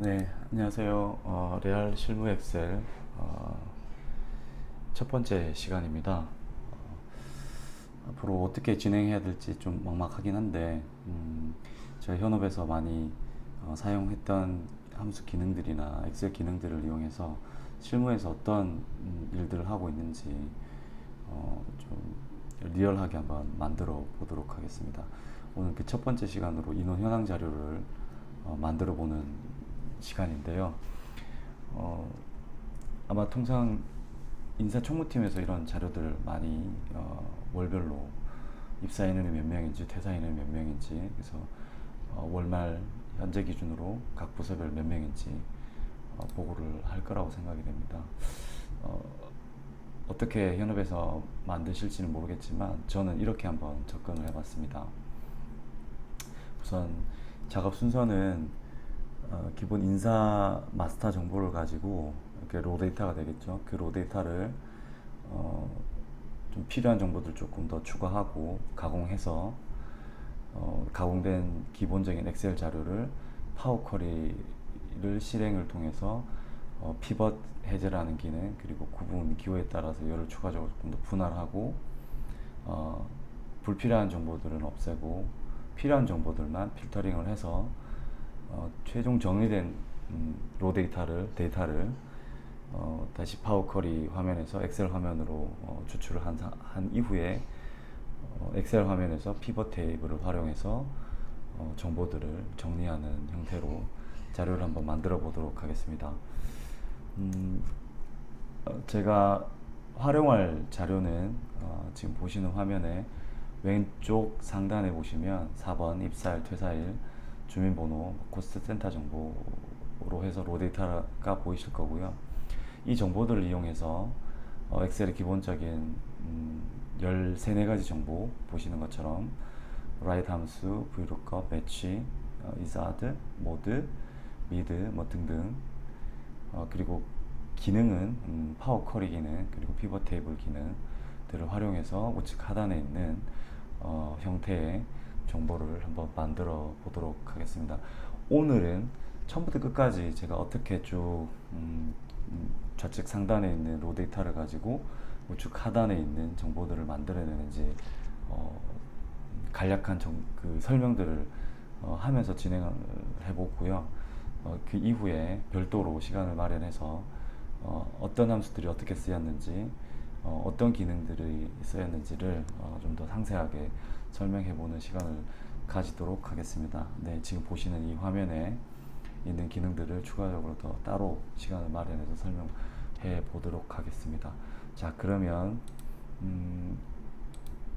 네, 안녕하세요. 레알 실무 엑셀 첫 번째 시간입니다. 앞으로 어떻게 진행해야 될지 좀 막막하긴 한데, 저희 현업에서 많이 사용했던 함수 기능들이나 엑셀 기능들을 이용해서 실무에서 어떤 일들을 하고 있는지 좀 리얼하게 한번 만들어 보도록 하겠습니다. 오늘 그 첫 번째 시간으로 인원 현황 자료를 만들어 보는 시간인데요. 어, 아마 통상 인사총무팀에서 이런 자료들을 많이 월별로 입사 인원이 몇 명인지 퇴사 인원이 몇 명인지, 그래서 월말 현재 기준으로 각 부서별 몇 명인지 보고를 할 거라고 생각이 됩니다. 어, 어떻게 현업에서 만드실지는 모르겠지만 저는 이렇게 한번 접근을 해봤습니다. 우선 작업 순서는 기본 인사 마스터 정보를 가지고 이렇게 로 데이터가 되겠죠. 그 로 데이터를 어, 좀 필요한 정보들 조금 더 추가하고 가공해서 가공된 기본적인 엑셀 자료를 파워 쿼리를 실행을 통해서 피벗 해제라는 기능, 그리고 구분 기호에 따라서 열을 추가적으로 조금 더 분할하고 어, 불필요한 정보들은 없애고 필요한 정보들만 필터링을 해서 최종 정리된 로 데이터를 다시 파워 쿼리 화면에서 엑셀 화면으로 추출을 한 이후에 엑셀 화면에서 피벗 테이블을 활용해서 정보들을 정리하는 형태로 자료를 한번 만들어 보도록 하겠습니다. 음, 제가 활용할 자료는 지금 보시는 화면에 왼쪽 상단에 보시면 4번 입사일, 퇴사일, 주민번호, 코스트 센터 정보로 해서 로 데이터가 보이실 거고요. 이 정보들을 이용해서 엑셀의 기본적인 13, 4가지 정보 보시는 것처럼 write 함수, vlookup, match, wizard, mode, mid 뭐 등등, 그리고 기능은 파워 쿼리 기능, 그리고 피벗 테이블 기능들을 활용해서 우측 하단에 있는 형태의 정보를 한번 만들어 보도록 하겠습니다. 오늘은 처음부터 끝까지 제가 어떻게 쭉 좌측 상단에 있는 로 데이터를 가지고 우측 하단에 있는 정보들을 만들어내는지 간략한 그 설명들을 하면서 진행을 해보고요. 그 이후에 별도로 시간을 마련해서 어떤 함수들이 어떻게 쓰였는지, 어떤 기능들이 쓰였는지를 좀 더 상세하게 설명해보는 시간을 가지도록 하겠습니다. 네, 지금 보시는 이 화면에 있는 기능들을 추가적으로 더 따로 시간을 마련해서 설명해 보도록 하겠습니다. 자, 그러면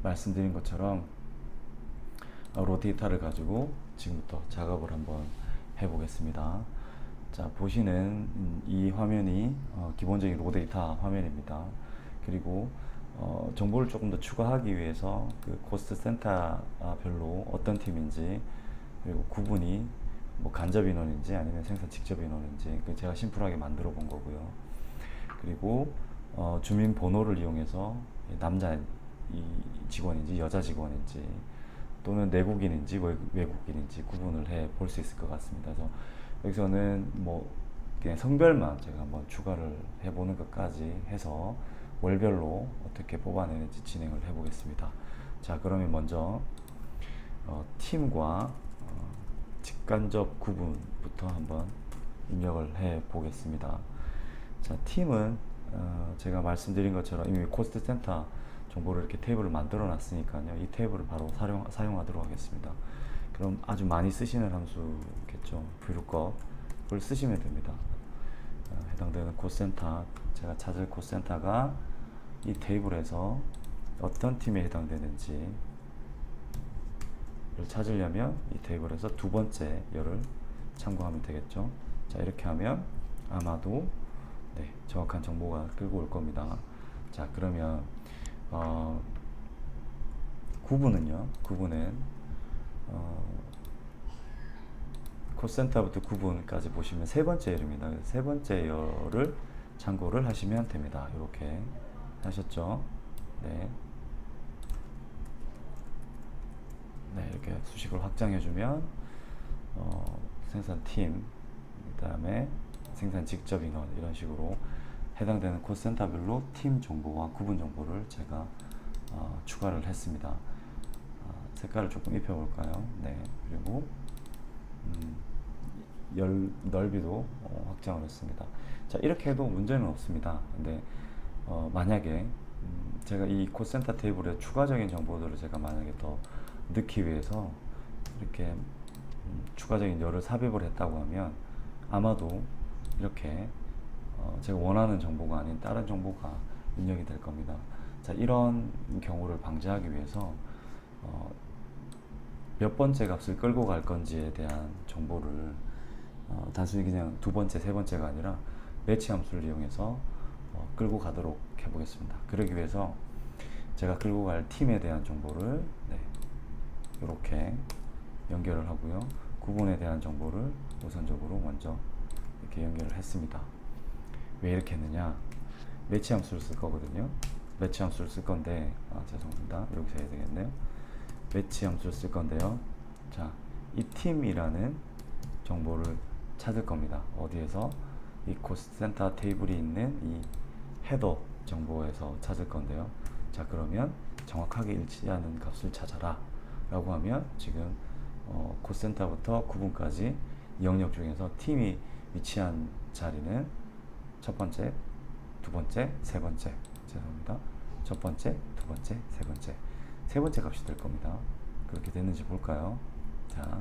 말씀드린 것처럼 로 데이터를 가지고 지금부터 작업을 한번 해보겠습니다. 자, 보시는 이 화면이 기본적인 로 데이터 화면입니다. 그리고 정보를 조금 더 추가하기 위해서 그 코스트 센터 별로 어떤 팀인지, 그리고 구분이 뭐 간접 인원인지 아니면 생산 직접 인원인지 제가 심플하게 만들어 본 거고요. 그리고 주민 번호를 이용해서 남자 직원인지 여자 직원인지 또는 내국인인지 외국인인지 구분을 해 볼 수 있을 것 같습니다. 그래서 여기서는 뭐 그냥 성별만 제가 한번 추가를 해보는 것까지 해서 월별로 어떻게 뽑아내는지 진행을 해보겠습니다. 자, 그러면 먼저 팀과 직간접 구분부터 한번 입력을 해 보겠습니다. 자, 팀은 제가 말씀드린 것처럼 이미 코스트 센터 정보를 이렇게 테이블을 만들어 놨으니까요. 이 테이블을 바로 사용하도록 하겠습니다. 그럼 아주 많이 쓰시는 함수겠죠. vlookup을 쓰시면 됩니다. 해당되는 코센터, 제가 찾을 코센터가 이 테이블에서 어떤 팀에 해당되는지를 찾으려면 이 테이블에서 두 번째 열을 참고하면 되겠죠. 자, 이렇게 하면 아마도 네, 정확한 정보가 끌고 올 겁니다. 자, 그러면 구분은 코센터부터 구분까지 보시면 세 번째 열입니다. 세 번째 열을 참고를 하시면 됩니다. 이렇게 하셨죠? 네. 네, 이렇게 수식을 확장해주면 생산팀 다음에 생산 직접 인원 이런 식으로 해당되는 콜센터별로 팀 정보와 구분 정보를 제가 추가를 했습니다. 색깔을 조금 입혀볼까요? 네, 그리고 넓이도 확장을 했습니다. 자, 이렇게 해도 문제는 없습니다. 근데 만약에 제가 이 콜센터 테이블에 추가적인 정보들을 제가 만약에 더 넣기 위해서 이렇게 추가적인 열을 삽입을 했다고 하면 아마도 이렇게 제가 원하는 정보가 아닌 다른 정보가 입력이 될 겁니다. 자, 이런 경우를 방지하기 위해서 몇 번째 값을 끌고 갈 건지에 대한 정보를 단순히 그냥 두 번째, 세 번째가 아니라 매치 함수를 이용해서 끌고 가도록 해보겠습니다. 그러기 위해서 제가 끌고 갈 팀에 대한 정보를 이렇게 연결을 하고요. 구분에 대한 정보를 우선적으로 먼저 이렇게 연결을 했습니다. 왜 이렇게 했느냐? 매치 함수를 쓸 거거든요. 매치 함수를 쓸 건데, 죄송합니다. 여기서 해야 되겠네요. 매치 함수를 쓸 건데요. 자, 이 팀이라는 정보를 찾을 겁니다. 어디에서? 이 콜센터 테이블이 있는 이 헤더 정보에서 찾을 건데요. 자, 그러면 정확하게 일치하는 값을 찾아라 라고 하면 지금 콜센터부터 구분까지 이 영역 중에서 팀이 위치한 자리는 첫 번째, 두 번째, 세 번째, 죄송합니다. 첫 번째, 두 번째, 세 번째, 세 번째 값이 될 겁니다. 그렇게 됐는지 볼까요? 자,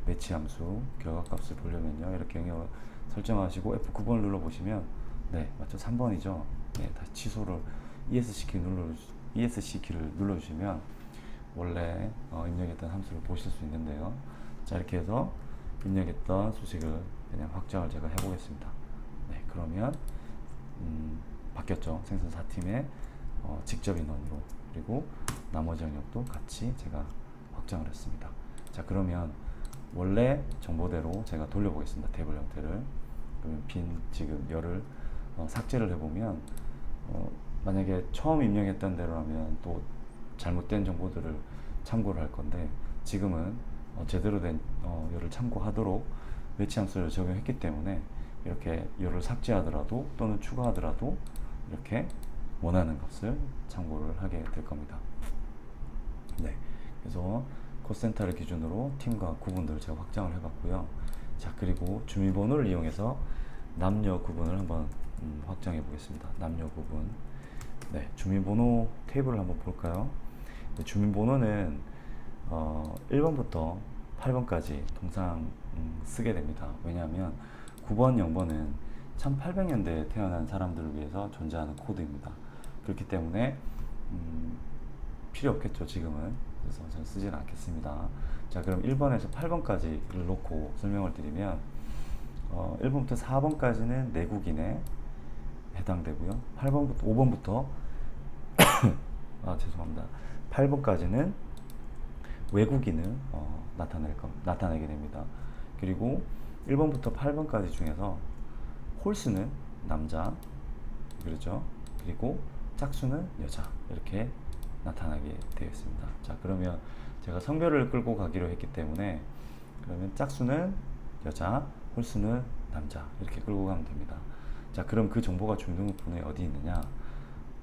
매치 함수 결과값을 보려면요, 이렇게 영역을 설정하시고 F9번을 눌러보시면, 네, 맞죠? 3번이죠. 네, 다시 취소를 ESC 키를 눌러주시면 원래 입력했던 함수를 보실 수 있는데요. 자, 이렇게 해서 입력했던 수식을 그냥 확장을 제가 해보겠습니다. 네, 그러면 바뀌었죠. 생선 4팀의 직접 인원으로, 그리고 나머지 영역도 같이 제가 확장을 했습니다. 자, 그러면 원래 정보대로 제가 돌려보겠습니다. 테이블 형태를. 그러면 빈 지금 열을 삭제를 해보면 만약에 처음 입력했던 대로라면 또 잘못된 정보들을 참고를 할 건데, 지금은 제대로 된 열을 참고하도록 매치 함수를 적용했기 때문에 이렇게 열을 삭제하더라도 또는 추가하더라도 이렇게 원하는 값을 참고를 하게 될 겁니다. 네, 그래서 콜센터를 기준으로 팀과 구분들을 제가 확장을 해봤고요. 자, 그리고 주민번호를 이용해서 남녀 구분을 한번 확장해 보겠습니다. 남녀 구분. 네, 주민번호 테이블을 한번 볼까요? 네, 주민번호는 1번부터 8번까지 통상 쓰게 됩니다. 왜냐하면 9번, 0번은 1800년대에 태어난 사람들을 위해서 존재하는 코드입니다. 그렇기 때문에 필요 없겠죠, 지금은. 그래서 저는 쓰지는 않겠습니다. 자, 그럼 1번에서 8번까지를 놓고 설명을 드리면 1번부터 4번까지는 내국인에 해당되고요. 5번부터 죄송합니다. 8번까지는 외국인을 나타내게 됩니다. 그리고 1번부터 8번까지 중에서 홀수는 남자, 그렇죠? 그리고 짝수는 여자, 이렇게 나타나게 되어 있습니다. 자, 그러면 제가 성별을 끌고 가기로 했기 때문에 그러면 짝수는 여자, 홀수는 남자, 이렇게 끌고 가면 됩니다. 자, 그럼 그 정보가 주민등록번호에 어디 있느냐?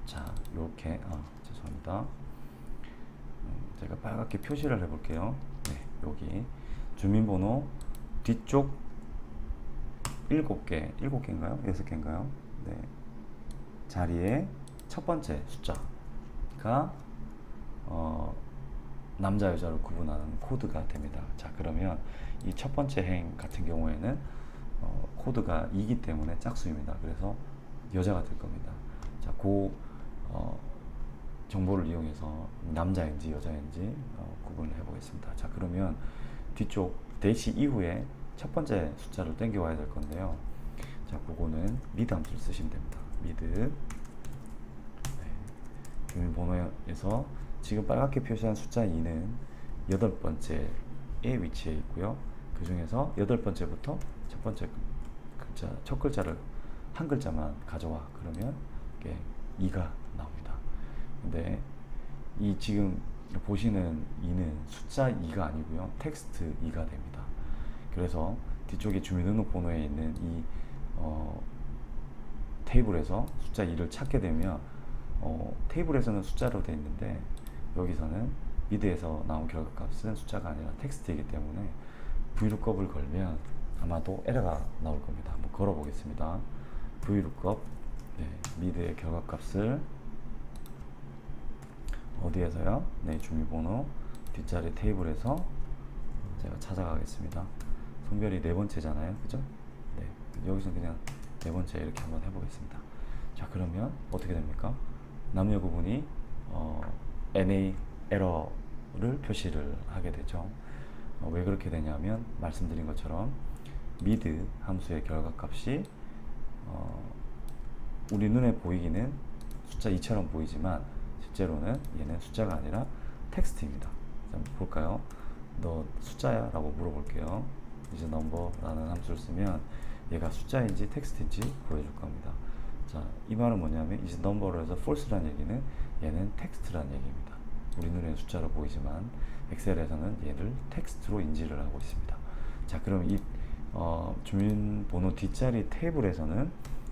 자, 이렇게 죄송합니다. 제가 빨갛게 표시를 해볼게요. 네, 여기 주민번호 뒤쪽 7개인가요? 6개인가요? 네, 자리에 첫 번째 숫자가 남자 여자로 구분하는 코드가 됩니다. 자, 그러면 이 첫 번째 행 같은 경우에는 코드가 2이기 때문에 짝수입니다. 그래서 여자가 될 겁니다. 자, 그 정보를 이용해서 남자인지 여자인지 구분을 해보겠습니다. 자, 그러면 뒤쪽 대시 이후에 첫 번째 숫자를 땡겨 와야 될 건데요. 자, 그거는 미드 함수를 쓰시면 됩니다. 미드. 네. 주민번호에서 지금 빨갛게 표시한 숫자 2는 8번째에 위치해 있고요. 그 중에서 8번째부터 첫 번째 글자, 첫 글자를 한 글자만 가져와. 그러면 이게 2가 나옵니다. 근데 이 지금 보시는 2는 숫자 2가 아니고요. 텍스트 2가 됩니다. 그래서 뒤쪽에 주민등록번호에 있는 이 테이블에서 숫자 2를 찾게 되면 테이블에서는 숫자로 되어 있는데 여기서는 미드에서 나온 결과값은 숫자가 아니라 텍스트이기 때문에 VLOOKUP을 걸면 아마도 에러가 나올 겁니다. 한번 걸어 보겠습니다. VLOOKUP 미드의 결과값을 어디에서요? 네, 주민번호 뒷자리 테이블에서 제가 찾아가겠습니다. 성별이 네 번째잖아요, 그죠? 네, 여기서 그냥 네 번째 이렇게 한번 해보겠습니다. 자, 그러면 어떻게 됩니까? 남녀 구분이 NA 에러를 표시를 하게 되죠. 왜 그렇게 되냐면 말씀드린 것처럼 미드 함수의 결과값이 우리 눈에 보이기는 숫자 2처럼 보이지만 실제로는 얘는 숫자가 아니라 텍스트입니다. 한번 볼까요? 너 숫자야? 라고 물어볼게요. is number 라는 함수를 쓰면 얘가 숫자인지 텍스트인지 보여줄 겁니다. 자, 이 말은 뭐냐면 is number로 해서 false라는 얘기는 얘는 텍스트라는 얘기입니다. 우리 눈에는 숫자로 보이지만 엑셀에서는 얘를 텍스트로 인지를 하고 있습니다. 자, 그럼 이 주민번호 뒷자리 테이블에서는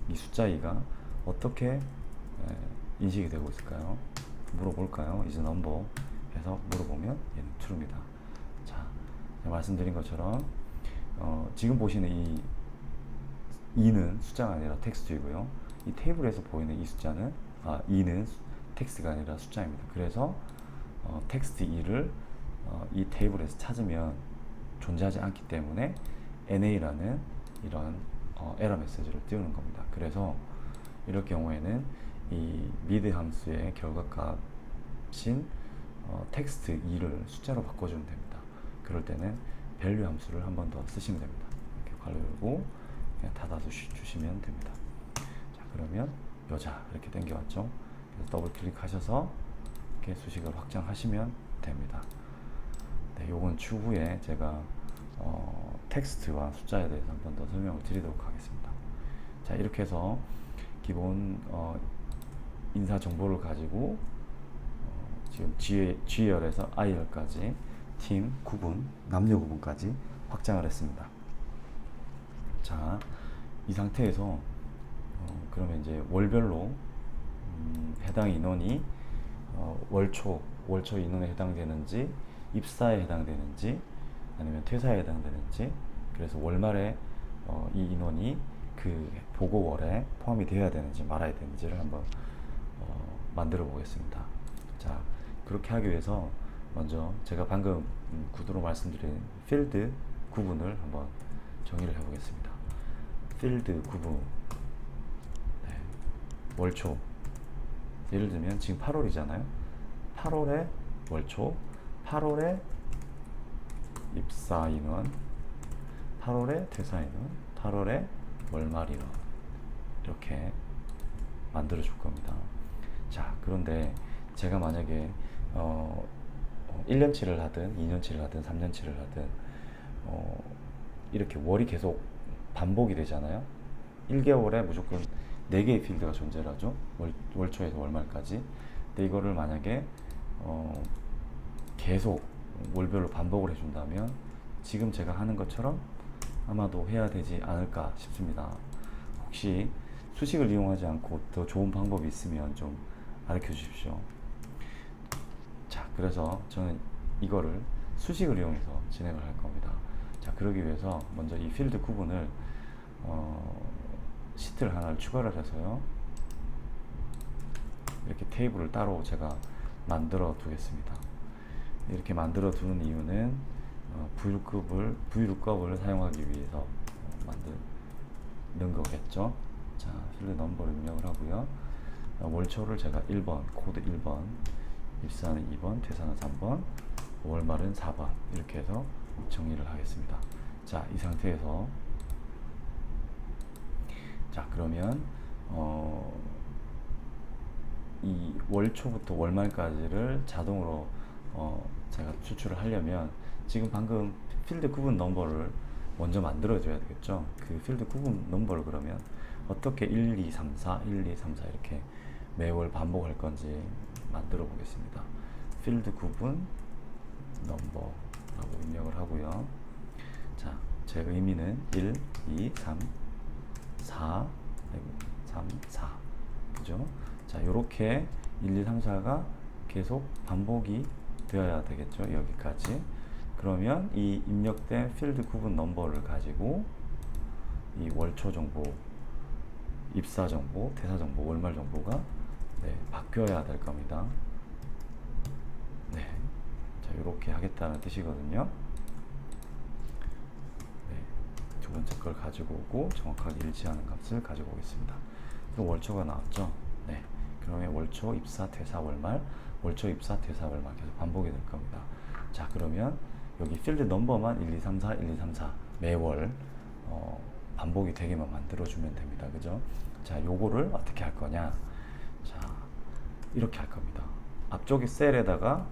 이 숫자 2가 어떻게 인식이 되고 있을까요? 물어볼까요? is number 해서 물어보면 얘는 true입니다. 자, 말씀드린 것처럼 지금 보시는 이 2는 숫자가 아니라 텍스트이고요. 이 테이블에서 보이는 이 숫자는 2는 텍스트가 아니라 숫자입니다. 그래서 텍스트 2를 이 테이블에서 찾으면 존재하지 않기 때문에 NA라는 이런 에러 메시지를 띄우는 겁니다. 그래서 이럴 경우에는 이 미드 함수의 결과값인 텍스트 2를 숫자로 바꿔주면 됩니다. 그럴 때는 value 함수를 한 번 더 쓰시면 됩니다. 이렇게 괄호 열고 그냥 닫아주시면 됩니다. 자, 그러면 여자 이렇게 당겨왔죠. 그래서 더블 클릭하셔서 이렇게 수식을 확장하시면 됩니다. 네, 요건 추후에 제가 텍스트와 숫자에 대해서 한 번 더 설명을 드리도록 하겠습니다. 자, 이렇게 해서 기본 인사 정보를 가지고 지금 G열에서 I열까지 팀 구분, 남녀 구분까지 확장을 했습니다. 자, 이 상태에서 그러면 이제 월별로 해당 인원이 월초 인원에 해당되는지, 입사에 해당되는지, 아니면 퇴사에 해당되는지, 그래서 월말에 이 인원이 그 보고월에 포함이 되어야 되는지 말아야 되는지를 한번 만들어 보겠습니다. 자, 그렇게 하기 위해서 먼저 제가 방금 구도로 말씀드린 필드 구분을 한번 정의를 해보겠습니다. 필드 구분, 네, 월초, 예를 들면 지금 8월이잖아요. 8월에 월초, 8월에 입사 인원, 8월에 퇴사 인원, 8월에 월말 인원, 이렇게 만들어 줄 겁니다. 자, 그런데 제가 만약에 1년치를 하든 2년치를 하든 3년치를 하든 이렇게 월이 계속 반복이 되잖아요. 1개월에 무조건 4개의 필드가 존재를 하죠. 월초에서 월말까지. 근데 이거를 만약에 계속 월별로 반복을 해준다면 지금 제가 하는 것처럼 아마도 해야 되지 않을까 싶습니다. 혹시 수식을 이용하지 않고 더 좋은 방법이 있으면 좀 알려줘 주십시오. 자, 그래서 저는 이거를 수식을 이용해서 진행을 할 겁니다. 자, 그러기 위해서 먼저 이 필드 구분을 시트를 하나를 추가를 해서요, 이렇게 테이블을 따로 제가 만들어 두겠습니다. 이렇게 만들어 두는 이유는 VLOOKUP을 사용하기 위해서 만드는 거겠죠. 자, 필드 넘버를 입력을 하고요. 월초를 제가 1번, 코드 1번, 입사는 2번, 퇴사는 3번, 월말은 4번, 이렇게 해서 정리를 하겠습니다. 자, 이 상태에서 자, 그러면 이 월초부터 월말까지를 자동으로 제가 추출을 하려면 지금 방금 필드 구분 넘버를 먼저 만들어 줘야 되겠죠. 그 필드 구분 넘버를 그러면 어떻게 1, 2, 3, 4, 1, 2, 3, 4 이렇게 매월 반복할 건지 만들어 보겠습니다. 필드 구분 넘버라고 입력을 하고요. 자, 제 의미는 1, 2, 3, 4, 3, 4. 그죠? 자, 요렇게 1, 2, 3, 4가 계속 반복이 되어야 되겠죠. 여기까지. 그러면 이 입력된 필드 구분 넘버를 가지고 이 월초 정보, 입사 정보, 대사 정보, 월말 정보가 바뀌어야 될 겁니다. 네. 자, 이렇게 하겠다는 뜻이거든요. 네. 두 번째 걸 가지고 오고 정확하게 일치하는 값을 가지고 오겠습니다. 그럼 월초가 나왔죠. 네. 그러면 월초, 입사, 대사, 월말, 월초, 입사, 대사, 월말 계속 반복이 될 겁니다. 자, 그러면 여기 필드 넘버만 1, 2, 3, 4, 1, 2, 3, 4 매월 반복이 되게만 만들어주면 됩니다. 그죠? 자, 요거를 어떻게 할 거냐? 자, 이렇게 할 겁니다. 앞쪽에 셀에다가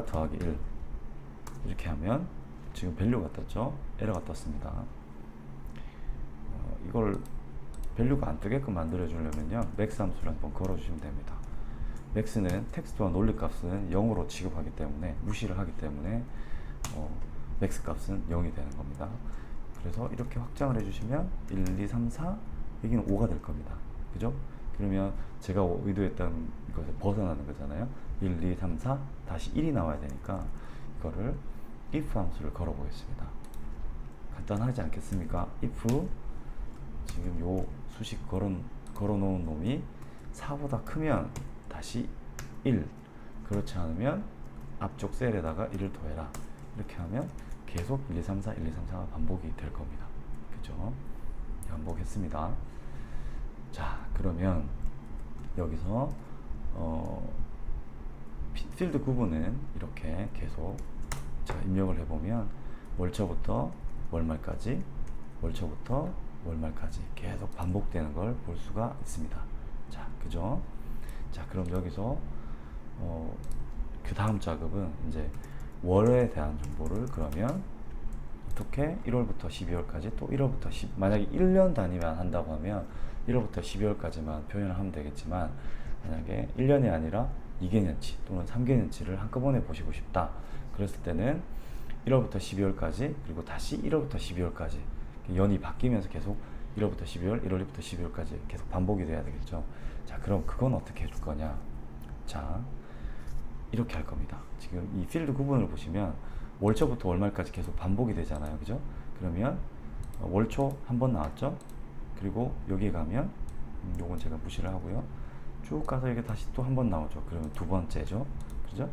더하기 1 이렇게 하면 지금 밸류가 떴죠? 에러가 떴습니다. 이걸 밸류가 안 뜨게끔 만들어 주려면요, 맥스 함수를 한번 걸어 주시면 됩니다. 맥스는 텍스트와 논리 값은 0으로 취급하기 때문에, 무시를 하기 때문에 맥스 값은 0이 되는 겁니다. 그래서 이렇게 확장을 해주시면 1, 2, 3, 4 여기는 5가 될 겁니다. 그죠? 그러면 제가 의도했던 것을 벗어나는 거잖아요. 1, 2, 3, 4 다시 1이 나와야 되니까 이거를 if 함수를 걸어 보겠습니다. 간단하지 않겠습니까? if 지금 요 수식 걸어 놓은 놈이 4보다 크면 다시 1, 그렇지 않으면 앞쪽 셀에다가 1을 더해라. 이렇게 하면 계속 1, 2, 3, 4, 1, 2, 3, 4가 반복이 될 겁니다. 그죠? 반복했습니다. 자, 그러면 여기서 필드 구분은 이렇게 계속 제가 입력을 해보면 월초부터 월말까지, 월초부터 월말까지 계속 반복되는 걸 볼 수가 있습니다. 자, 그죠? 자, 그럼 여기서 그 다음 작업은 이제 월에 대한 정보를 그러면 어떻게 1월부터 12월까지 또 1월부터 만약에 1년 단위만 한다고 하면 1월부터 12월까지만 표현을 하면 되겠지만, 만약에 1년이 아니라 2개년치 또는 3개년치를 한꺼번에 보시고 싶다 그랬을 때는 1월부터 12월까지 그리고 다시 1월부터 12월까지 연이 바뀌면서 계속 1월부터 12월, 1월부터 12월까지 계속 반복이 돼야 되겠죠. 자, 그럼 그건 어떻게 해줄 거냐? 자, 이렇게 할 겁니다. 지금 이 필드 구분을 보시면 월초부터 월말까지 계속 반복이 되잖아요. 그죠? 그러면 월초 한 번 나왔죠? 그리고 여기 가면 요건 제가 무시를 하고요. 쭉 가서 여기 다시 또 한 번 나오죠. 그러면 두 번째죠. 그죠?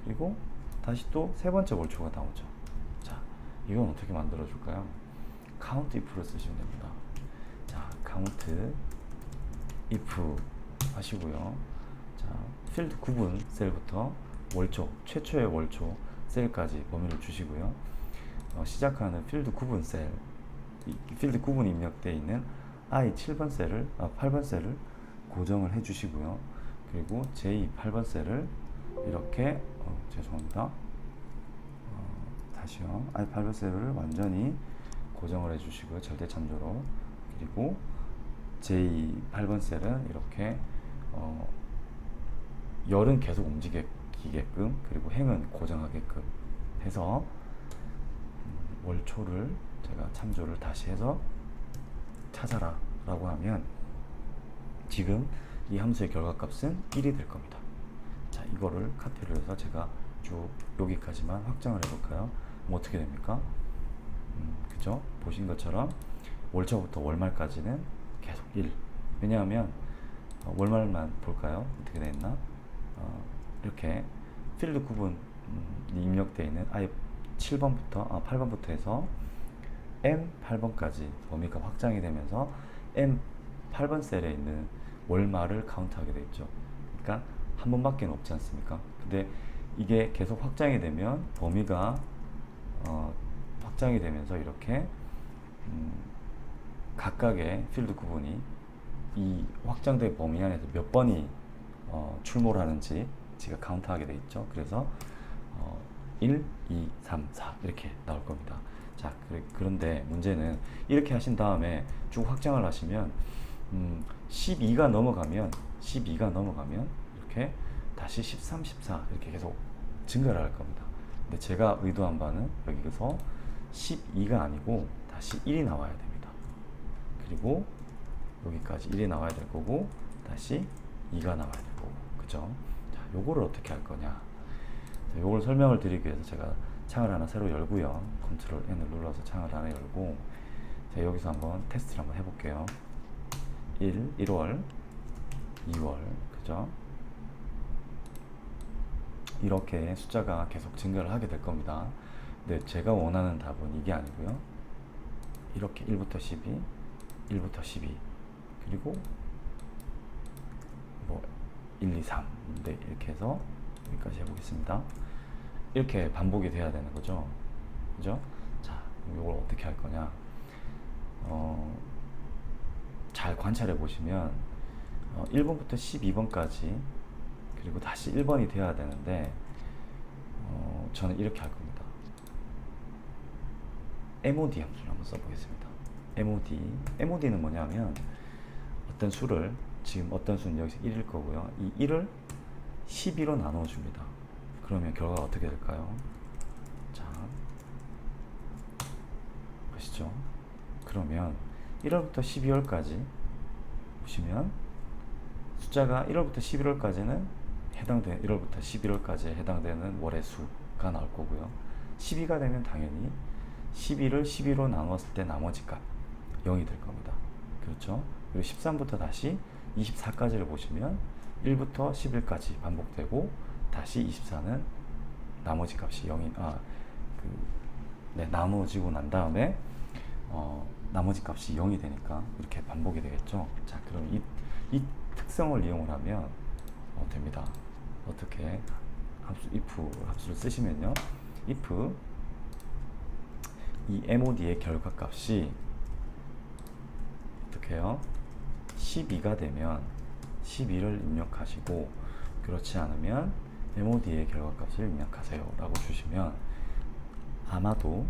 그리고 다시 또 세 번째 월초가 나오죠. 자, 이건 어떻게 만들어 줄까요? count if를 쓰시면 됩니다. 자, count if 하시고요. 자, 필드 구분 셀부터 월초, 최초의 월초 셀까지 범위를 주시고요. 시작하는 필드 구분 셀, 필드 구분이 입력되어 있는 I 7번 셀을, 8번 셀을 고정을 해 주시고요. 그리고 J 8번 셀을 이렇게, 죄송합니다. 다시요. I 8번 셀을 완전히 고정을 해 주시고요. 절대 참조로. 그리고 J 8번 셀은 이렇게, 열은 계속 움직이게끔, 그리고 행은 고정하게끔 해서 월초를 제가 참조를 다시 해서 찾아라 라고 하면 지금 이 함수의 결과값은 1이 될 겁니다. 자, 이거를 카피를 해서 제가 쭉 여기까지만 확장을 해볼까요? 그럼 어떻게 됩니까? 그죠? 보신 것처럼 월초부터 월말까지는 계속 1. 왜냐하면 월말만 볼까요? 어떻게 되었나? 이렇게 필드 구분이 입력되어 있는 I 7번부터 8번부터 해서 M 8번까지 범위가 확장이 되면서 M 8번 셀에 있는 월말을 카운트하게 되어 있죠. 그러니까 한 번밖에 없지 않습니까? 근데 이게 계속 확장이 되면 범위가 확장이 되면서 이렇게 각각의 필드 구분이 이 확장된 범위 안에서 몇 번이 출몰 하는지 제가 카운트하게 돼 있죠. 그래서 1, 2, 3, 4 이렇게 나올 겁니다. 자, 그런데 문제는 이렇게 하신 다음에 쭉 확장을 하시면 12가 넘어가면 이렇게 다시 13, 14 이렇게 계속 증가를 할 겁니다. 근데 제가 의도한 바는 여기서 12가 아니고 다시 1이 나와야 됩니다. 그리고 여기까지 1이 나와야 될 거고 다시 2가 나와야 될 거고, 그죠? 자, 요거를 어떻게 할 거냐? 자, 요걸 설명을 드리기 위해서 제가 창을 하나 새로 열고요. 컨트롤 N을 눌러서 창을 하나 열고, 자, 여기서 한번 테스트를 한번 해볼게요. 1월, 2월, 그죠? 이렇게 숫자가 계속 증가를 하게 될 겁니다. 근데 제가 원하는 답은 이게 아니고요. 이렇게 1부터 12, 1부터 12, 그리고 뭐 1, 2, 3, 네, 이렇게 해서 여기까지 해보겠습니다. 이렇게 반복이 돼야 되는 거죠. 그죠? 자, 이걸 어떻게 할 거냐? 잘 관찰해 보시면 1번부터 12번까지 그리고 다시 1번이 돼야 되는데 저는 이렇게 할 겁니다. MOD 함수를 한번 써보겠습니다. MOD는 뭐냐면 어떤 수를, 지금 어떤 수는 여기서 1일 거고요. 이 1을 12로 나눠줍니다. 그러면 결과가 어떻게 될까요? 자, 보시죠. 그러면 1월부터 12월까지 보시면 숫자가 1월부터 11월까지는 1월부터 11월까지에 해당되는 월의 수가 나올 거고요. 12가 되면 당연히 12를 12로 나눴을 때 나머지 값 0이 될 겁니다. 그렇죠? 그리고 13부터 다시 24까지를 보시면 1부터 11까지 반복되고 다시 24는 나머지 값이 0이 나눠지고 난 다음에 나머지 값이 0이 되니까 이렇게 반복이 되겠죠. 자, 그럼 이 특성을 이용을 하면 됩니다. 어떻게 if 합수를 쓰시면요, if 이 MOD의 결과값이 어떻게 해요? 12가 되면 12를 입력하시고, 그렇지 않으면 MOD의 결과값을 입력하세요 라고 주시면 아마도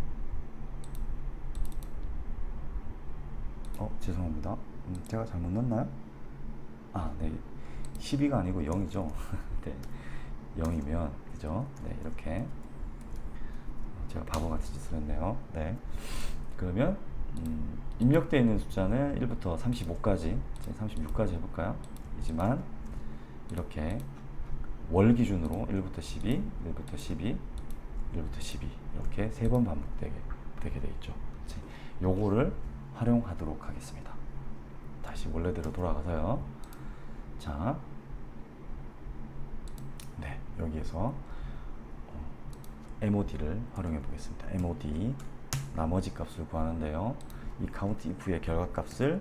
죄송합니다. 제가 잘못 넣었나요? 네. 12가 아니고 0이죠. 네. 0이면, 그죠? 네, 이렇게. 제가 바보같이 짓을 했네요. 네. 그러면, 입력되어 있는 숫자는 1부터 35까지, 36까지 해볼까요? 이지만, 이렇게 월 기준으로 1부터 12, 1부터 12, 1부터 12, 이렇게 3번 반복되게 돼 있죠. 요거를 활용하도록 하겠습니다. 다시 원래대로 돌아가서요. 자, 네, 여기에서 MOD를 활용해 보겠습니다. MOD 나머지 값을 구하는데요. 이 count if의 결과값을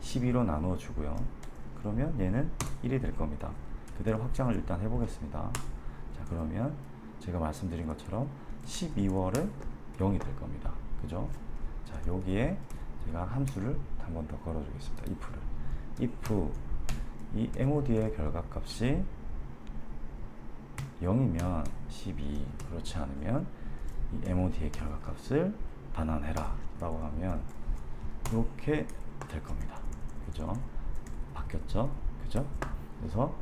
12로 나누어 주고요. 그러면 얘는 1이 될 겁니다. 그대로 확장을 일단 해보겠습니다. 자, 그러면 제가 말씀드린 것처럼 12월은 0이 될 겁니다. 그죠? 자, 여기에 제가 함수를 한 번 더 걸어주겠습니다. if 이 MOD의 결과값이 0이면 12, 그렇지 않으면 이 MOD의 결과값을 반환해라 라고 하면 이렇게 될 겁니다. 그죠? 바뀌었죠? 그죠? 그래서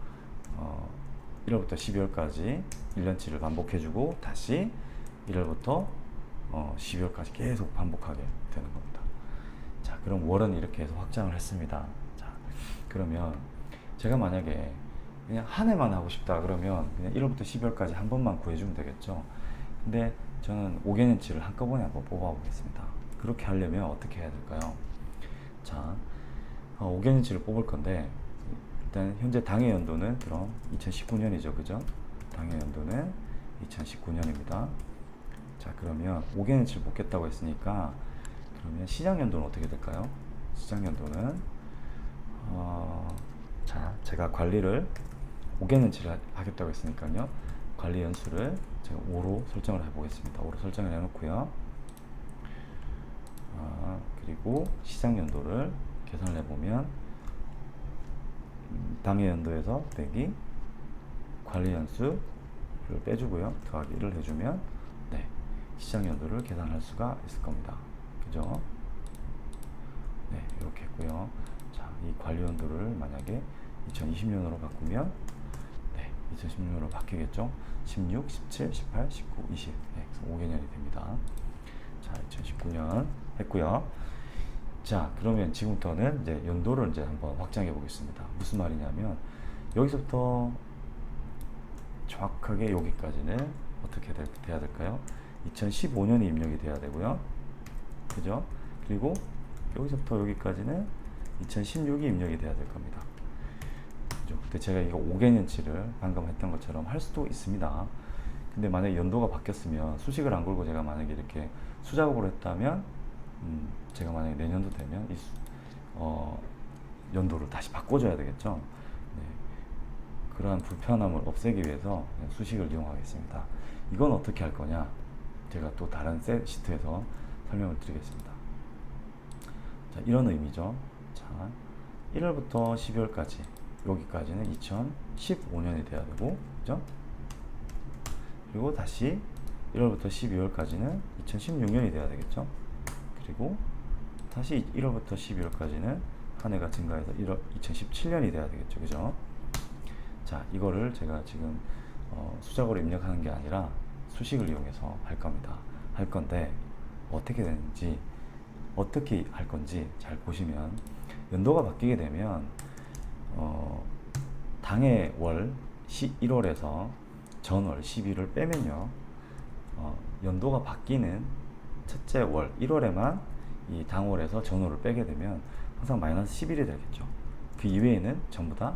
1월부터 12월까지 1년치를 반복해주고 다시 1월부터 12월까지 계속 반복하게 되는 겁니다. 자, 그럼 월은 이렇게 해서 확장을 했습니다. 자, 그러면 제가 만약에 그냥 한 해만 하고 싶다 그러면 그냥 1월부터 12월까지 한 번만 구해주면 되겠죠. 근데 저는 5개년치를 한꺼번에 한번 뽑아보겠습니다. 그렇게 하려면 어떻게 해야 될까요? 자, 5개년치를 뽑을 건데 일단 현재 당해 연도는 그럼 2019년이죠. 그죠? 당해 연도는 2019년입니다. 자, 그러면 5개년치를 뽑겠다고 했으니까 그러면 시작 연도는 어떻게 될까요? 시작 연도는 자, 제가 관리를 5개년치를 하겠다고 했으니까요. 관리 연수를 제가 5로 설정을 해보겠습니다. 5로 설정을 해놓고요. 그리고 시작 연도를 계산을 해보면 당해 연도에서 빼기 관리 연수를 빼주고요. 더하기 1을 해주면 네, 시작 연도를 계산할 수가 있을 겁니다. 그죠? 네, 이렇게 했고요. 자, 이 관리 연도를 만약에 2020년으로 바꾸면 네, 2016년으로 바뀌겠죠. 16, 17, 18, 19, 20 네, 그래서 5개년이 됩니다. 자, 2019년 했고요. 자, 그러면 지금부터는 이제 연도를 이제 한번 확장해 보겠습니다. 무슨 말이냐면 여기서부터 정확하게 여기까지는 어떻게 돼야 될까요? 2015년이 입력이 돼야 되고요. 그죠? 그리고 여기서부터 여기까지는 2016이 입력이 돼야 될 겁니다. 그죠? 근데 제가 이거 5개년치를 방금 했던 것처럼 할 수도 있습니다. 근데 만약에 연도가 바뀌었으면 수식을 안 걸고 제가 만약에 이렇게 수작업으로 했다면 제가 만약에 내년도 되면 연도를 다시 바꿔줘야 되겠죠. 네. 그러한 불편함을 없애기 위해서 그냥 수식을 이용하겠습니다. 이건 어떻게 할 거냐? 제가 또 다른 시트에서 설명을 드리겠습니다. 자, 이런 의미죠. 자, 1월부터 12월까지 여기까지는 2015년이 돼야 되고, 그죠? 그리고 다시 1월부터 12월까지는 2016년이 돼야 되겠죠. 그리고 다시 1월부터 12월까지는 한 해가 증가해서 2017년이 돼야 되겠죠. 그죠? 자, 이거를 제가 지금 수작으로 입력하는 게 아니라 수식을 이용해서 할 겁니다. 할 건데 어떻게 되는지, 어떻게 할 건지 잘 보시면, 연도가 바뀌게 되면 당해 월 1월에서 전월 12를 빼면요, 연도가 바뀌는 첫째 월 1월에만 이 당월에서 전월을 빼게 되면 항상 마이너스 11이 되겠죠. 그 이외에는 전부 다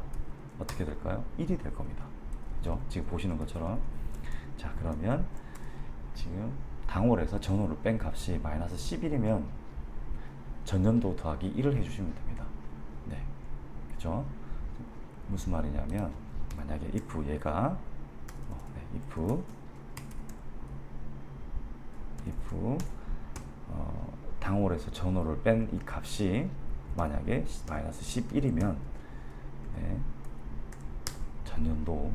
어떻게 될까요? 1이 될 겁니다. 그죠? 지금 보시는 것처럼. 자, 그러면 지금 당월에서 전월을 뺀 값이 마이너스 11이면 전년도 더하기 1을 해주시면 됩니다. 네, 그죠? 무슨 말이냐면 만약에 if 얘가 if 당월에서 전월을 뺀 이 값이 만약에 마이너스 11이면 네, 전년도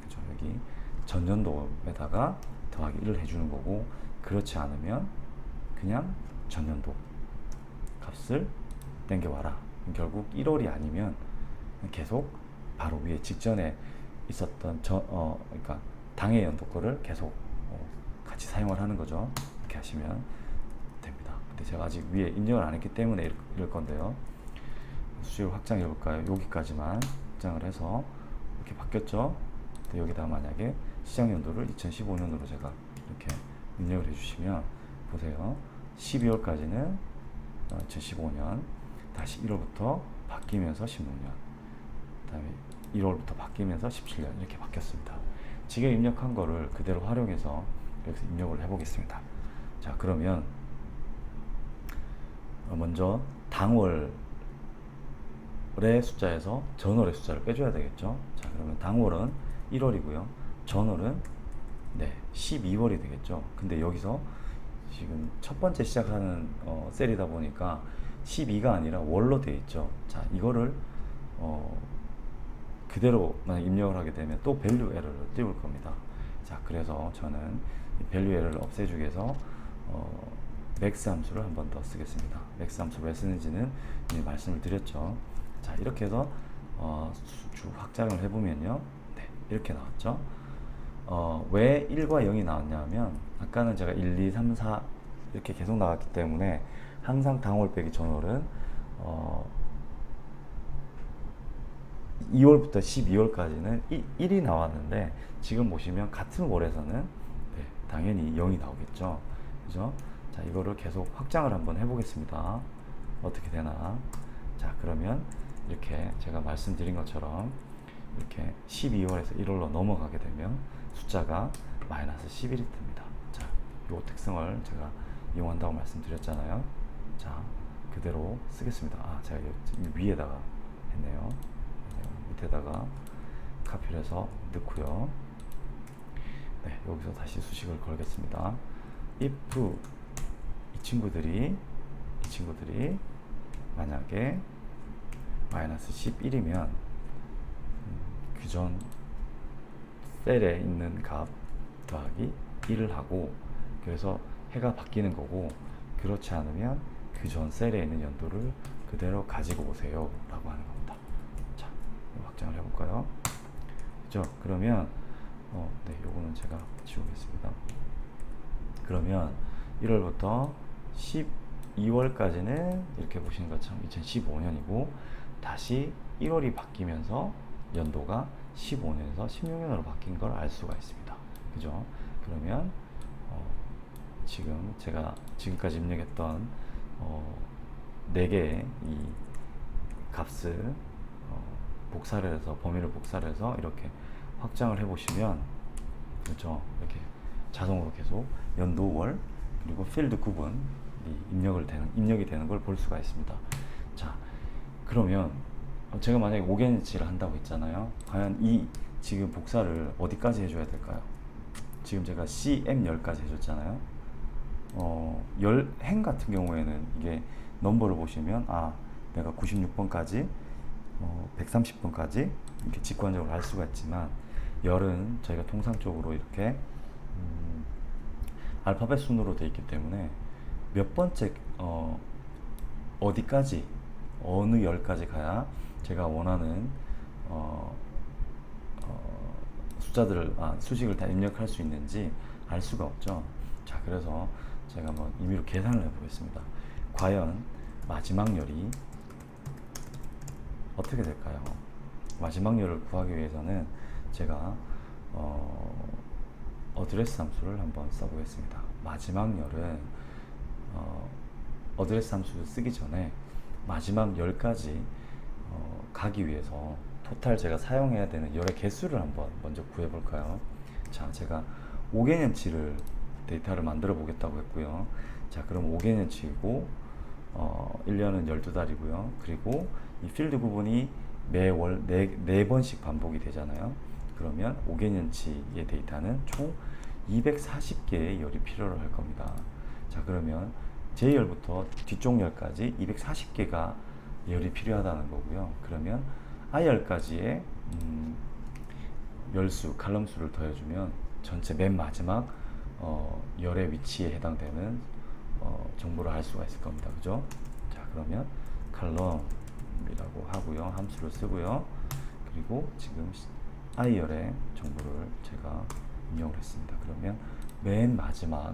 그죠? 여기 전년도에다가 더하기 1을 해주는 거고, 그렇지 않으면 그냥 전년도 값을 땡겨와라. 결국 1월이 아니면 계속 바로 위에 직전에 있었던 그러니까 당해 연도 거를 계속 같이 사용을 하는 거죠. 이렇게 하시면 됩니다. 근데 제가 아직 위에 입력을 안 했기 때문에 이럴 건데요. 수식을 확장해 볼까요? 여기까지만 확장을 해서 이렇게 바뀌었죠. 근데 여기다 만약에 시작 연도를 2015년으로 제가 이렇게 입력을 해주시면 보세요. 12월까지는 2015년, 다시 1월부터 바뀌면서 16년, 그 다음에 1월부터 바뀌면서 17년 이렇게 바뀌었습니다. 지금 입력한 거를 그대로 활용해서 여기서 입력을 해보겠습니다. 자, 그러면 먼저 당월의 숫자에서 전월의 숫자를 빼줘야 되겠죠. 자, 그러면 당월은 1월이고요. 전월은 12월이 되겠죠. 근데 여기서 지금 첫 번째 시작하는 셀이다 보니까 12가 아니라 월로 되어 있죠. 자, 이거를 그대로 만약 입력을 하게 되면 또 밸류 에러를 띄울 겁니다. 자, 그래서 저는 이 밸류 에러를 없애주기 위해서 맥스 함수를 한 번 더 쓰겠습니다. 맥스 함수 왜 쓰는지는 이미 말씀을 드렸죠. 자, 이렇게 해서 쭉 확장을 해보면요, 네, 이렇게 나왔죠. 왜 1과 0이 나왔냐면 아까는 제가 1, 2, 3, 4 이렇게 계속 나왔기 때문에 항상 당월 빼기 전월은 2월부터 12월까지는 1이 나왔는데, 지금 보시면 같은 월에서는 당연히 0이 나오겠죠. 그죠? 자, 이거를 계속 확장을 한번 해보겠습니다. 어떻게 되나. 자, 그러면 이렇게 제가 말씀드린 것처럼 이렇게 12월에서 1월로 넘어가게 되면 숫자가 마이너스 11이 뜹니다. 자, 이 특성을 제가 이용한다고 말씀드렸잖아요. 자, 그대로 쓰겠습니다. 제가 위에다가 했네요. 밑에다가 카피를 해서 넣고요. 네, 여기서 다시 수식을 걸겠습니다. if 이 친구들이 만약에 마이너스 11이면 그전 셀에 있는 값 더하기 1을 하고, 그래서 해가 바뀌는 거고, 그렇지 않으면 그 전 셀에 있는 연도를 그대로 가지고 오세요 라고 하는 겁니다. 자, 확장을 해볼까요? 그죠? 그러면 네, 요거는 제가 지우겠습니다. 그러면 1월부터 12월까지는 이렇게 보시는 것처럼 2015년이고 다시 1월이 바뀌면서 연도가 15년에서 16년으로 바뀐 걸 알 수가 있습니다. 그죠? 그러면 지금 제가 지금까지 입력했던 4개의 이 값을 복사를 해서 범위를 복사를 해서 이렇게 확장을 해 보시면 그렇죠? 이렇게 자동으로 계속 연도, 월 그리고 필드 구분이 입력이 되는 걸 볼 수가 있습니다. 자, 그러면 제가 만약에 5개년치를 한다고 했잖아요. 과연 이 지금 복사를 어디까지 해줘야 될까요? 지금 제가 CM10까지 해줬잖아요. 행 같은 경우에는 이게 넘버를 보시면 내가 96번까지 130번까지 이렇게 직관적으로 할 수가 있지만 열은 저희가 통상적으로 이렇게 알파벳 순으로 되어 있기 때문에 몇 번째 어디까지 어느 열까지 가야 제가 원하는 수식을 다 입력할 수 있는지 알 수가 없죠. 자, 그래서 제가 한번 임의로 계산을 해보겠습니다. 과연 마지막 열이 어떻게 될까요? 마지막 열을 구하기 위해서는 제가 어드레스 함수를 한번 써보겠습니다. 마지막 열은 어드레스 함수를 쓰기 전에 마지막 열까지 가기 위해서 토탈 제가 사용해야 되는 열의 개수를 한번 먼저 구해볼까요? 자, 제가 5개년치를 데이터를 만들어 보겠다고 했고요. 자, 그럼 5개년치이고 1년은 12달이고요. 그리고 이 필드 구분이 매월 4번씩 반복이 되잖아요. 그러면 5개년치의 데이터는 총 240개의 열이 필요로 할 겁니다. 자, 그러면 J열부터 뒤쪽 열까지 240개가 열이 필요하다는 거고요. 그러면 I열까지의 열수, 칼럼수를 더해주면 전체 맨 마지막 열의 위치에 해당되는 정보를 알 수가 있을 겁니다. 그죠? 자, 그러면 칼럼이라고 하고요. 함수를 쓰고요. 그리고 지금 I열의 정보를 제가 입력을 했습니다. 그러면 맨 마지막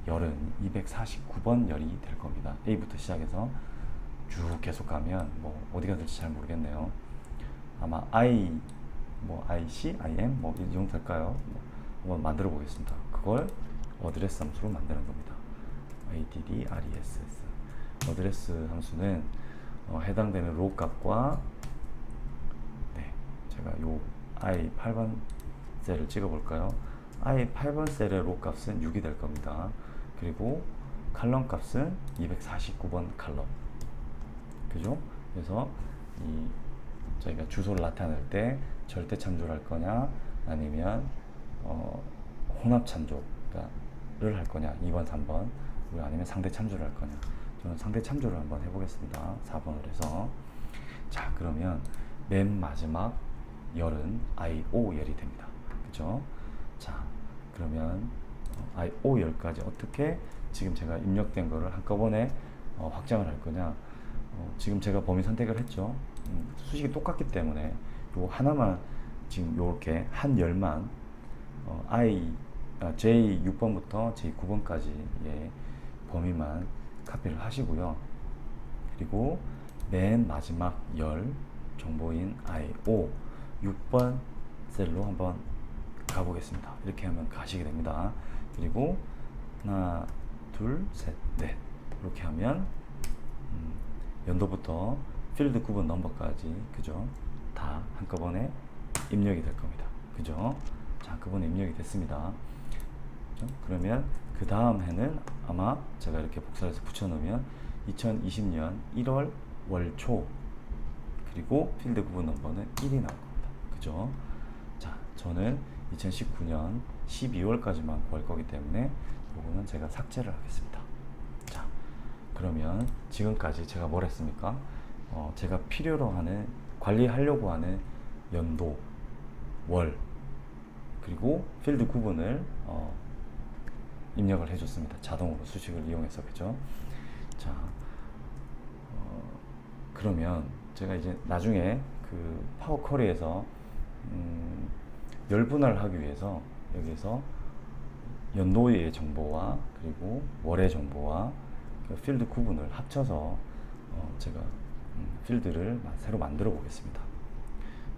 열은 249번 열이 될 겁니다. A부터 시작해서 쭉 계속 가면 어디가 될지 잘 모르겠네요. 아마 IC, IM 이 정도 될까요? 한번 만들어 보겠습니다. 그걸 어드레스 함수로 만드는 겁니다. address 어드레스 함수는 해당되는 로 값과 제가 요 I 8번 셀을 찍어 볼까요? I 8번 셀의 로 값은 6이 될 겁니다. 그리고 칼럼 값은 249번 칼럼. 그죠? 그래서 저희가 주소를 나타낼 때 절대 참조를 할 거냐 아니면 혼합 참조를 할 거냐 2번, 3번 그리고 아니면 상대 참조를 할 거냐. 저는 상대 참조를 한번 해보겠습니다. 4번을 해서 자, 그러면 맨 마지막 열은 IO 열이 됩니다. 그죠? 자, 그러면 IO 열까지 어떻게 지금 제가 입력된 거를 한꺼번에 확장을 할 거냐. 지금 제가 범위 선택을 했죠. 수식이 똑같기 때문에 요 하나만 지금 요렇게 한 열만 J6번부터 J9번까지의 범위만 카피를 하시고요. 그리고 맨 마지막 열 정보인 IO 6번 셀로 한번 가보겠습니다. 이렇게 하면 가시게 됩니다. 그리고 하나, 둘, 셋, 넷 이렇게 하면 연도부터 필드 구분 넘버까지 그죠? 다 한꺼번에 입력이 될 겁니다. 그죠? 자, 한꺼번에 입력이 됐습니다. 그죠? 그러면 그 다음 해는 아마 제가 이렇게 복사해서 붙여놓으면 2020년 1월 월초 그리고 필드 구분 넘버는 1이 나올 겁니다. 그죠? 자, 저는 2019년 12월까지만 구할 거기 때문에 이거는 제가 삭제를 하겠습니다. 자, 그러면 지금까지 제가 뭘 했습니까? 제가 필요로 하는 관리하려고 하는 연도, 월 그리고 필드 구분을 입력을 해줬습니다. 자동으로 수식을 이용해서. 그죠? 자, 그러면 제가 이제 나중에 그 파워 쿼리에서 열 분할을 하기 위해서 여기서 연도의 정보와 그리고 월의 정보와 그 필드 구분을 합쳐서 제가 필드를 새로 만들어 보겠습니다.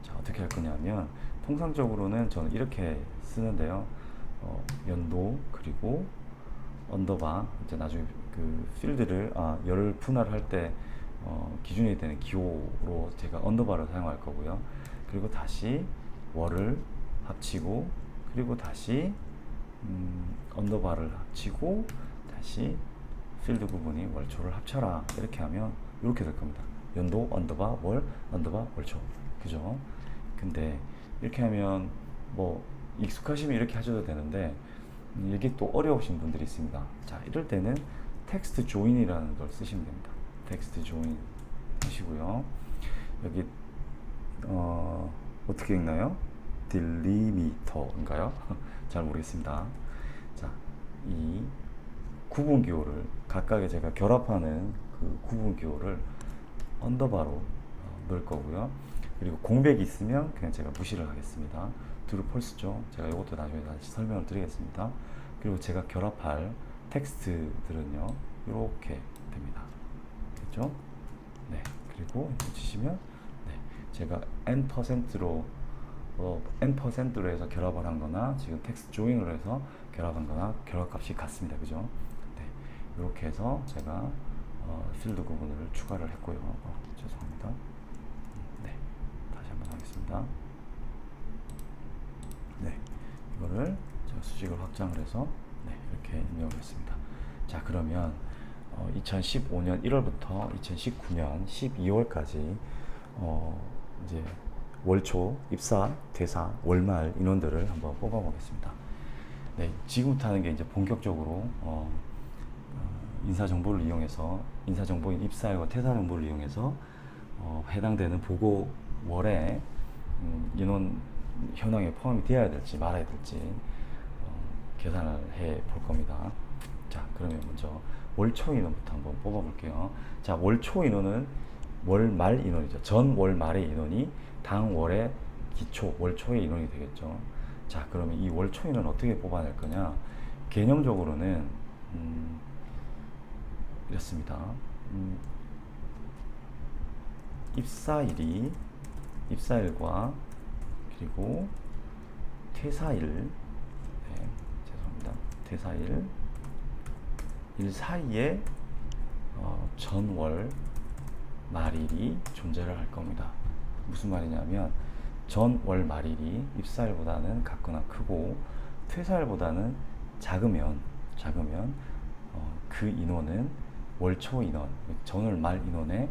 자, 어떻게 할 거냐면 통상적으로는 저는 이렇게 쓰는데요. 연도 그리고 언더바, 이제 나중에 그 필드를 열 분할할 때 기준이 되는 기호로 제가 언더바를 사용할 거고요. 그리고 다시 월을 합치고 그리고 다시 언더바를 합치고 다시 필드 구분이 월초를 합쳐라, 이렇게 하면 이렇게 될 겁니다. 연도 언더바 월 언더바 월초, 그죠? 근데 이렇게 하면 뭐 익숙하시면 이렇게 하셔도 되는데 이게 또 어려우신 분들이 있습니다. 자, 이럴 때는 텍스트 조인이라는 걸 쓰시면 됩니다. 텍스트 조인 하시고요. 여기 어떻게 읽나요? 딜리미터인가요? 잘 모르겠습니다. 자, 이 구분 기호를 각각의 제가 결합하는 그 구분 기호를 언더바로 넣을 거고요. 그리고 공백이 있으면 그냥 제가 무시를 하겠습니다. true, false죠. 제가 이것도 나중에 다시 설명을 드리겠습니다. 그리고 제가 결합할 텍스트들은요, 이렇게 됩니다. 됐죠? 네. 그리고 치시면 네, 제가 n%로 n%로 해서 결합을 한 거나 지금 텍스트 조인으로 해서 결합한 거나 결합값이 같습니다. 그죠? 네. 이렇게 해서 제가 필드 구분을 추가를 했고요. 죄송합니다. 네. 다시 한번 하겠습니다. 네. 이거를 제가 수직을 확장을 해서 네, 이렇게 입력을 했습니다. 자, 그러면 2015년 1월부터 2019년 12월까지 이제 월초, 입사, 퇴사, 월말 인원들을 한번 뽑아보겠습니다. 네, 지금부터 하는 게 이제 본격적으로 인사정보를 이용해서 인사정보인 입사일과 퇴사 정보를 이용해서 해당되는 보고 월에 인원 현황에 포함이 되어야 될지 말아야 될지 계산을 해 볼 겁니다. 자, 그러면 먼저 월초 인원부터 한번 뽑아 볼게요. 자, 월초 인원은 월말 인원이죠. 전 월 말의 인원이 당 월의 기초 월초의 인원이 되겠죠. 자, 그러면 이 월초 인원 어떻게 뽑아낼 거냐? 개념적으로는 이렇습니다. 입사일과 그리고 퇴사일, 네, 죄송합니다. 퇴사일 일 사이에 전월 말일이 존재를 할 겁니다. 무슨 말이냐면 전월 말일이 입사일보다는 같거나 크고 퇴사일보다는 작으면 그 인원은 월초 인원, 전월 말 인원에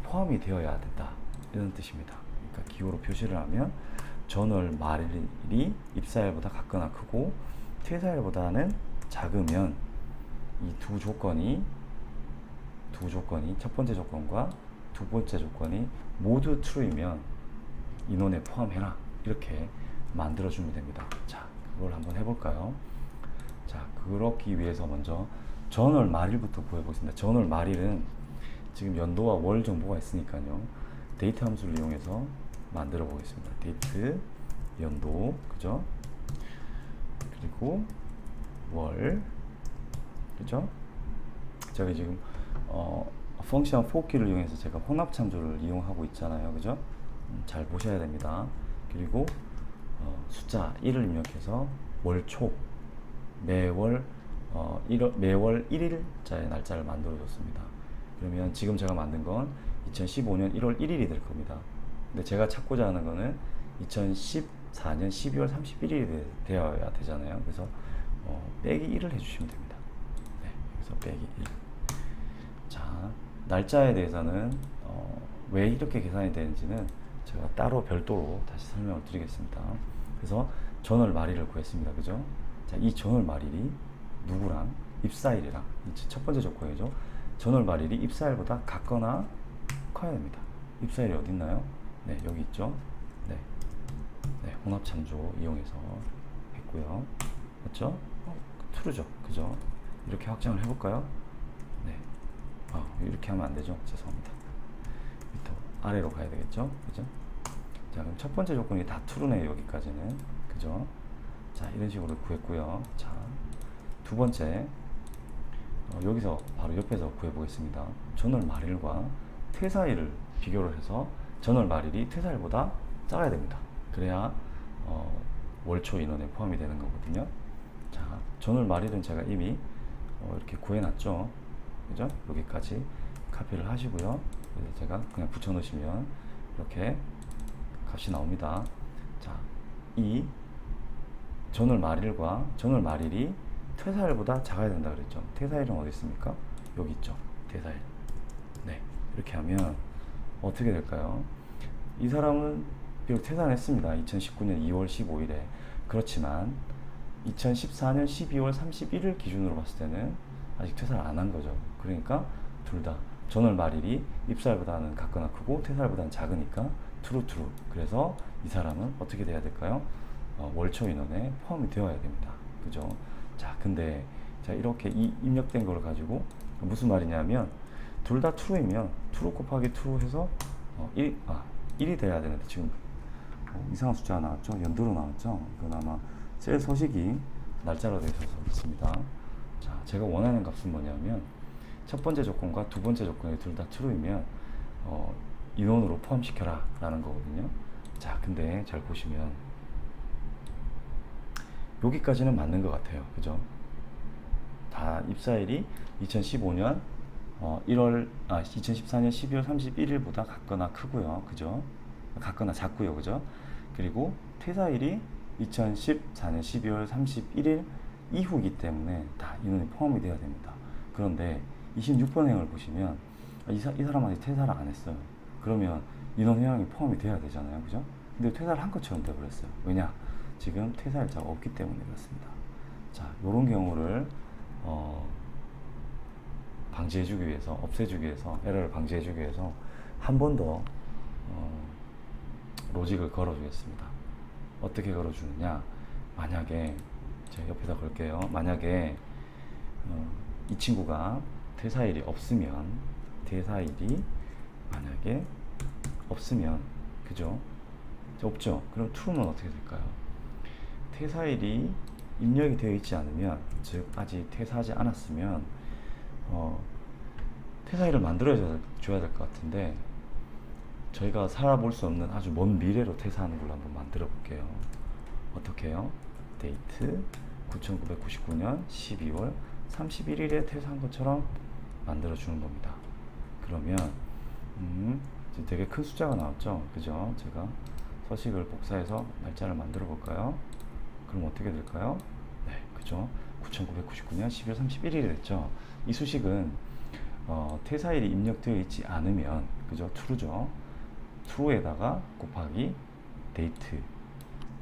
포함이 되어야 된다, 이런 뜻입니다. 그러니까 기호로 표시를 하면 전월 말일이 입사일보다 같거나 크고 퇴사일보다는 작으면 이 두 조건이 첫 번째 조건과 두 번째 조건이 모두 true이면 인원에 포함해라, 이렇게 만들어주면 됩니다. 자, 그걸 한번 해볼까요? 자, 그렇기 위해서 먼저 전월 말일부터 구해보겠습니다. 전월 말일은 지금 연도와 월 정보가 있으니까요, 데이트 함수를 이용해서 만들어 보겠습니다. 데이트 연도, 그죠? 그리고 월, 그죠? 제가 지금 펑션 for키를 이용해서 제가 혼합 참조를 이용하고 있잖아요, 그죠? 잘 보셔야 됩니다. 그리고 숫자 1을 입력해서 월초, 매월 1일자의 날짜를 만들어 줬습니다. 그러면 지금 제가 만든 건 2015년 1월 1일이 될 겁니다. 근데 제가 찾고자 하는 거는 2014년 12월 31일이 되어야 되잖아요. 그래서 빼기 1을 해주시면 됩니다. 네, 여기서 빼기 1. 자, 날짜에 대해서는 왜 이렇게 계산이 되는지는 제가 따로 별도로 다시 설명을 드리겠습니다. 그래서 전월 말일을 구했습니다. 그죠? 자, 이 전월 말일이 누구랑? 입사일이랑, 첫 번째 조건이죠. 전월 말일이 입사일보다 같거나 커야 됩니다. 입사일이 어디 있나요? 네, 여기 있죠. 네, 혼합 참조 이용해서 했고요. 맞죠? true죠, 그죠? 이렇게 확장을 해볼까요? 네, 이렇게 하면 안 되죠. 죄송합니다. 밑으로 아래로 가야 되겠죠, 그죠? 자, 그럼 첫 번째 조건이 다 true네요, 여기까지는, 그죠? 자, 이런 식으로 구했고요. 자, 두 번째, 여기서 바로 옆에서 구해보겠습니다. 전월 말일과 퇴사일을 비교를 해서 전월 말일이 퇴사일보다 작아야 됩니다. 그래야 월초 인원에 포함이 되는 거거든요. 자, 전월 말일은 제가 이미 이렇게 구해놨죠. 그죠? 여기까지 카피를 하시고요. 그래서 제가 그냥 붙여 넣으시면 이렇게 값이 나옵니다. 자, 이 전월 말일과 전월 말일이 퇴사일보다 작아야 된다 그랬죠. 퇴사일은 어디 있습니까? 여기 있죠. 퇴사일. 네, 이렇게 하면 어떻게 될까요? 이 사람은 비록 퇴사를 했습니다. 2019년 2월 15일에. 그렇지만 2014년 12월 31일 기준으로 봤을 때는 아직 퇴사를 안 한 거죠. 그러니까 둘 다 전월 말일이 입사일보다는 같거나 크고 퇴사일보다는 작으니까 트루. 그래서 이 사람은 어떻게 돼야 될까요? 월초 인원에 포함이 되어야 됩니다. 그죠? 자, 근데 자, 이렇게 입력된 걸 가지고 무슨 말이냐면 둘 다 true이면 true 곱하기 true 해서 1이 돼야 되는데 지금 이상한 숫자가 나왔죠? 연도로 나왔죠? 그건 아마 셀 서식이 날짜로 되어 있어서 그렇습니다. 자, 제가 원하는 값은 뭐냐면 첫 번째 조건과 두 번째 조건이 둘 다 true이면 인원으로 포함시켜라 라는 거거든요. 자, 근데 잘 보시면 여기까지는 맞는 것 같아요. 그죠? 다 입사일이 2015년 2014년 12월 31일보다 같거나 크고요. 그죠? 같거나 작고요. 그죠? 그리고 퇴사일이 2014년 12월 31일 이후이기 때문에 다 인원이 포함이 되어야 됩니다. 그런데 26번 행을 보시면 이 사람 아직 퇴사를 안 했어요. 그러면 인원 회항이 포함이 돼야 되잖아요. 그죠? 근데 퇴사를 한 것처럼 돼버렸어요. 왜냐? 지금 퇴사일자가 없기 때문에 그렇습니다. 자, 요런 경우를 방지해주기 위해서, 없애주기 위해서, 에러를 방지해주기 위해서 한 번 더 로직을 걸어주겠습니다. 어떻게 걸어주느냐? 만약에 제가 옆에다 걸게요. 만약에 이 친구가 퇴사일이 만약에 없으면, 그죠? 없죠? 그럼 true는 어떻게 될까요? 퇴사일이 입력이 되어 있지 않으면, 즉 아직 퇴사하지 않았으면 퇴사일을 만들어 줘야 될 것 같은데 저희가 살아볼 수 없는 아주 먼 미래로 퇴사하는 걸로 한번 만들어 볼게요. 어떻게 해요? 데이트 9999년 12월 31일에 퇴사한 것처럼 만들어 주는 겁니다. 그러면 지금 되게 큰 숫자가 나왔죠? 그죠? 제가 서식을 복사해서 날짜를 만들어 볼까요? 그럼 어떻게 될까요? 네, 그죠? 9999년 12월 31일이 됐죠? 이 수식은 퇴사일이 입력되어 있지 않으면, 그죠? true죠? true에다가 곱하기 데이트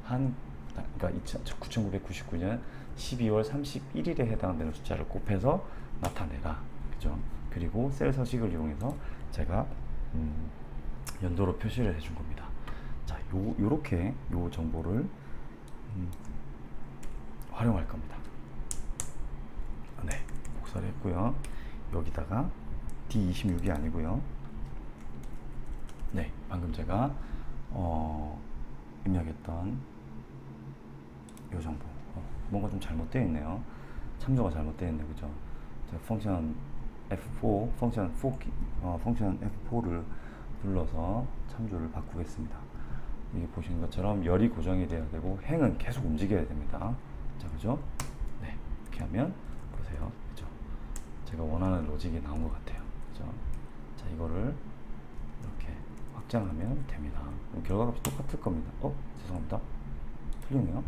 그러니까 9999년 12월 31일에 해당되는 숫자를 곱해서 나타내라. 그죠? 그리고 셀 서식을 이용해서 제가 연도로 표시를 해준 겁니다. 자, 요렇게 요 정보를 활용할 겁니다. 네, 복사를 했고요. 여기다가 D26이 아니고요. 네, 방금 제가 입력했던 요 정보. 뭔가 좀 잘못되어 있네요. 참조가 잘못되어 있네요. 그죠? 제가 펑션 F4, 펑션 F4를 눌러서 참조를 바꾸겠습니다. 이게 보시는 것처럼 열이 고정이 돼야 되고 행은 계속 움직여야 됩니다. 자, 그죠? 네, 이렇게 하면 보세요. 그죠? 제가 원하는 로직이 나온 것 같아요. 그죠? 자, 이거를 이렇게 확장하면 됩니다. 결과값이 똑같을 겁니다. 죄송합니다. 틀리네요.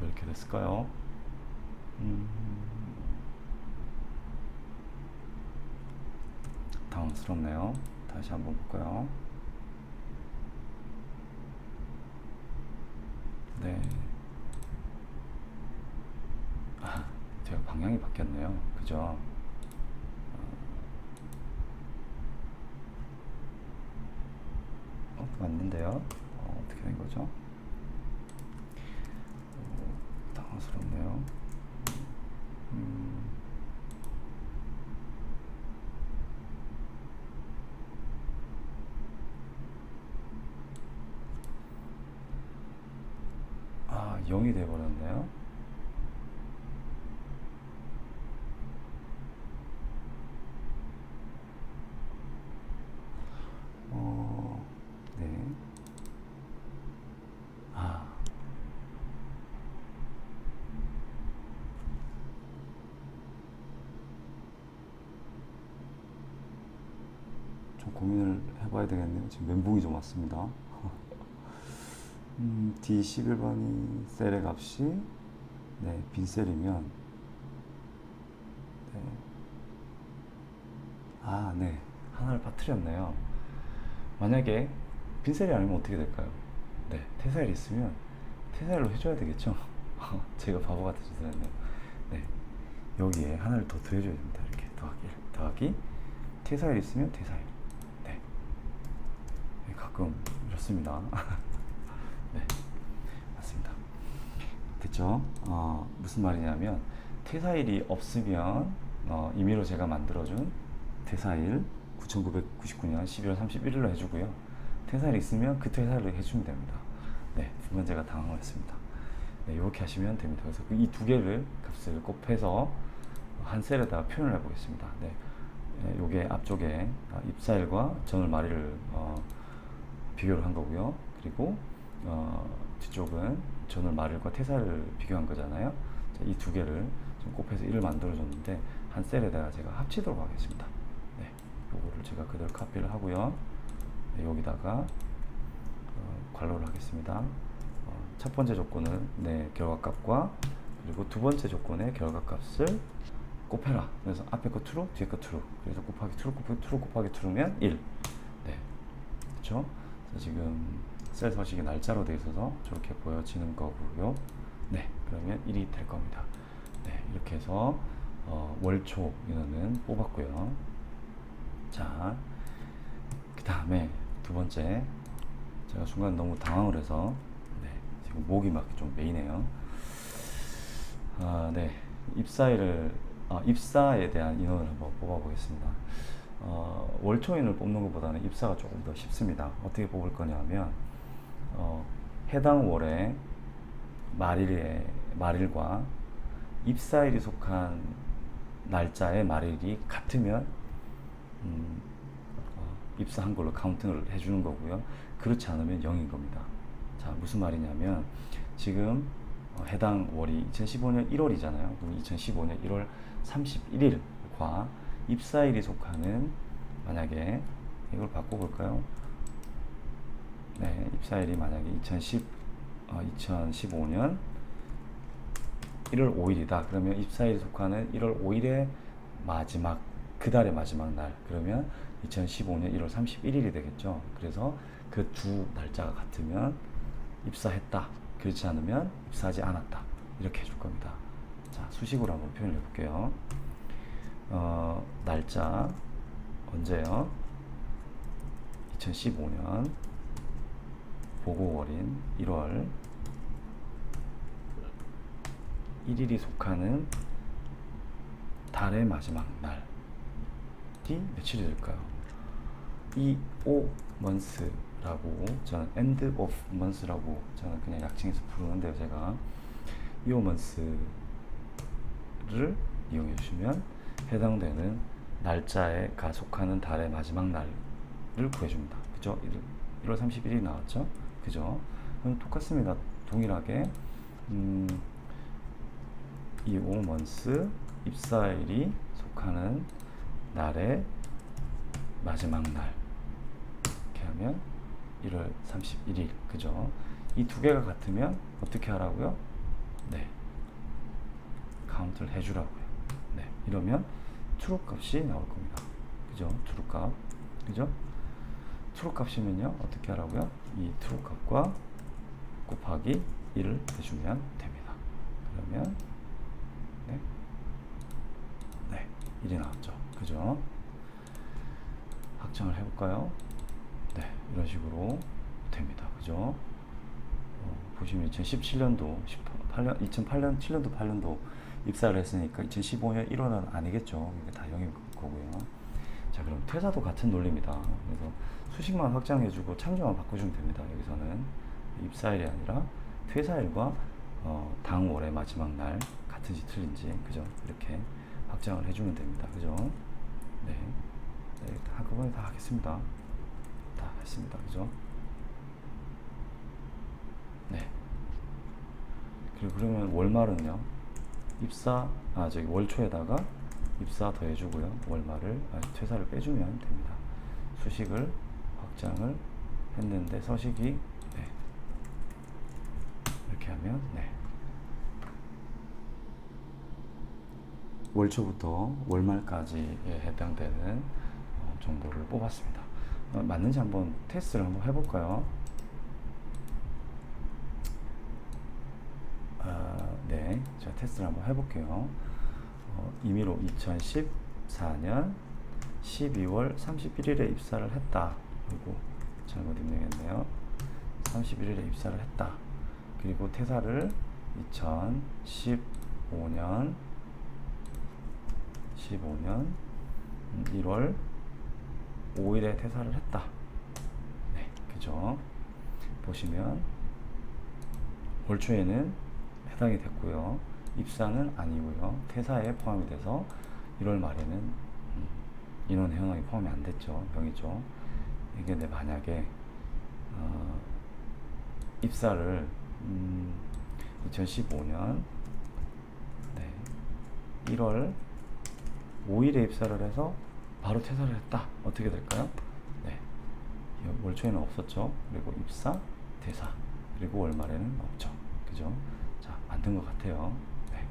왜 이렇게 됐을까요? 당황스럽네요. 다시 한번 볼까요? 네. 제가 방향이 바뀌었네요. 그죠? 맞는데요? 어떻게 된 거죠? 당황스럽네요. 0이 돼버렸네요. 네. 아, 좀 고민을 해봐야 되겠네요. 지금 멘붕이 좀 왔습니다. D11번이 셀의 값이 네, 빈 셀이면 네. 아, 네. 하나를 빠뜨렸네요. 만약에 빈 셀이 아니면 어떻게 될까요? 네, 퇴사일이 있으면 퇴사일로 해줘야 되겠죠? 제가 바보 같은 짓을 했네요. 네, 여기에 하나를 더 더해줘야 됩니다. 이렇게 더하기 1, 더하기 퇴사일 있으면 퇴사일. 네, 가끔 이렇습니다. 네, 맞습니다. 됐죠? 무슨 말이냐면 퇴사일이 없으면 임의로 제가 만들어준 퇴사일 1999년 12월 31일로 해주고요. 퇴사일이 있으면 그 퇴사일로 해주면 됩니다. 네, 이건 제가 당황했습니다. 네, 이렇게 하시면 됩니다. 그래서 이 두 개를 값을 곱해서 한 셀에다가 표현을 해보겠습니다. 네, 요게 앞쪽에 입사일과 전월 말일을 비교를 한 거고요. 그리고 뒤쪽은 전월 말일과 퇴사일을 비교한 거잖아요. 이 두 개를 좀 곱해서 1을 만들어줬는데 한 셀에다가 제가 합치도록 하겠습니다. 네, 요거를 제가 그대로 카피를 하고요. 네, 여기다가 괄호를 하겠습니다. 첫 번째 조건은 네, 결과값과 그리고 두 번째 조건의 결과값을 곱해라. 그래서 앞에 거 true, 뒤에 거 true. 그래서 곱하기 true, 곱하기 true, 곱하기 true면 1. 네, 그렇죠? 지금 셀 서식이 날짜로 되어 있어서 저렇게 보여지는 거고요. 네, 그러면 1이 될 겁니다. 네, 이렇게 해서 월초 인원은 뽑았고요. 자, 그 다음에 두 번째, 제가 순간 너무 당황을 해서 네, 지금 목이 막 좀 메이네요. 네, 입사에 대한 인원을 한번 뽑아보겠습니다. 월초인을 뽑는 것보다는 입사가 조금 더 쉽습니다. 어떻게 뽑을 거냐면 해당 월의 말일과 입사일이 속한 날짜의 말일이 같으면 입사한 걸로 카운팅을 해주는 거고요. 그렇지 않으면 0인 겁니다. 자, 무슨 말이냐면 지금 해당 월이 2015년 1월이잖아요. 그럼 2015년 1월 31일과 입사일이 속하는, 만약에 이걸 바꿔볼까요? 네, 입사일이 만약에 2015년 1월 5일이다. 그러면 입사일이 속하는 1월 5일의 마지막, 그 달의 마지막 날, 그러면 2015년 1월 31일이 되겠죠. 그래서 그 두 날짜가 같으면 입사했다. 그렇지 않으면 입사하지 않았다. 이렇게 해줄 겁니다. 자, 수식으로 한번 표현해 볼게요. 날짜 언제요? 2015년 보고월인 1월 1일이 속하는 달의 마지막 날이 며칠이 될까요? month라고, 저는 end of month라고 저는 그냥 약칭해서 부르는데요. 제가 month를 이용해 주시면 해당되는 날짜에 속하는 달의 마지막 날을 구해줍니다. 그죠? 1월 31일이 나왔죠? 그죠? 그럼 똑같습니다. 동일하게 month 입사일이 속하는 날의 마지막 날, 이렇게 하면 1월 31일, 그죠? 이 두 개가 같으면 어떻게 하라고요? 네, 카운트를 해주라고요. 네, 이러면 true 값이 나올 겁니다. 그죠? true 값, 그죠? true 값이면요 어떻게 하라고요? 이 true 값과 곱하기 1을 해주면 됩니다. 그러면 네, 1이 나왔죠. 그죠? 확정을 해볼까요? 네, 이런 식으로 됩니다. 그죠? 보시면 2017년도, 2008년, 7년도, 8년도 입사를 했으니까 2015년 1월은 아니겠죠. 이게 다 0일 거고요. 자, 그럼 퇴사도 같은 논리입니다. 그래서 수식만 확장해주고 참조만 바꿔주면 됩니다. 여기서는 입사일이 아니라 퇴사일과 당월의 마지막 날 같은지 틀린지 그죠? 이렇게 확장을 해주면 됩니다. 그죠? 네, 네, 한꺼번에 다 하겠습니다. 다 했습니다. 그죠? 네. 그리고 그러면 월말은요, 저기 월초에다가 입사 더해주고요, 월말을 퇴사를 빼주면 됩니다. 수식을 확장을 했는데 서식이 네. 이렇게 하면 네. 월초부터 월말까지에 해당되는 정보를 뽑았습니다. 맞는지 한번 테스트를 한번 해볼까요? 네, 제가 테스트를 한번 해볼게요. 임의로 2014년 12월 31일에 입사를 했다. 그리고 잘못 입력했네요. 31일에 입사를 했다. 그리고 퇴사를 2015년 1월 5일에 퇴사를 했다. 네, 그죠? 보시면 월초에는 해당이 됐고요. 입사는 아니고요. 퇴사에 포함이 돼서 1월 말에는 인원 현황이 포함이 안 됐죠. 명의죠. 이게 만약에 입사를 2015년 네, 1월 5일에 입사를 해서 바로 퇴사를 했다. 어떻게 될까요? 네, 월초에는 없었죠. 그리고 입사, 퇴사, 그리고 월말에는 없죠. 그죠? 자, 만든 것 같아요. 네.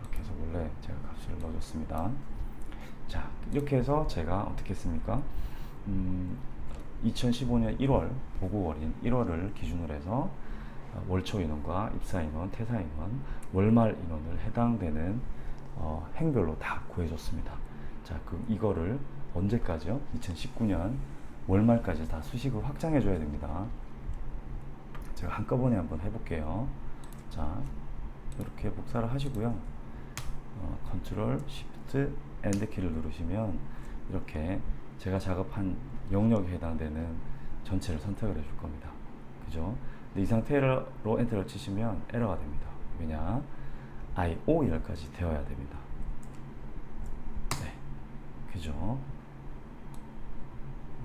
이렇게 해서 원래 제가 값을 넣어줬습니다. 자, 이렇게 해서 제가 어떻게 했습니까? 2015년 1월, 보고월인 1월을 기준으로 해서 월초 인원과 입사 인원, 퇴사 인원, 월말 인원을 해당되는 행별로 다 구해줬습니다. 자, 이거를 언제까지요? 2019년 월말까지 다 수식을 확장해 줘야 됩니다. 제가 한꺼번에 한번 해볼게요. 자, 이렇게 복사를 하시고요. 컨트롤 쉬프트 엔드 키를 누르시면 이렇게 제가 작업한 영역에 해당되는 전체를 선택을 해줄 겁니다. 그죠? 근데 이 상태로 엔터를 치시면 에러가 됩니다. 왜냐? IO열까지 되어야 됩니다. 네, 그죠?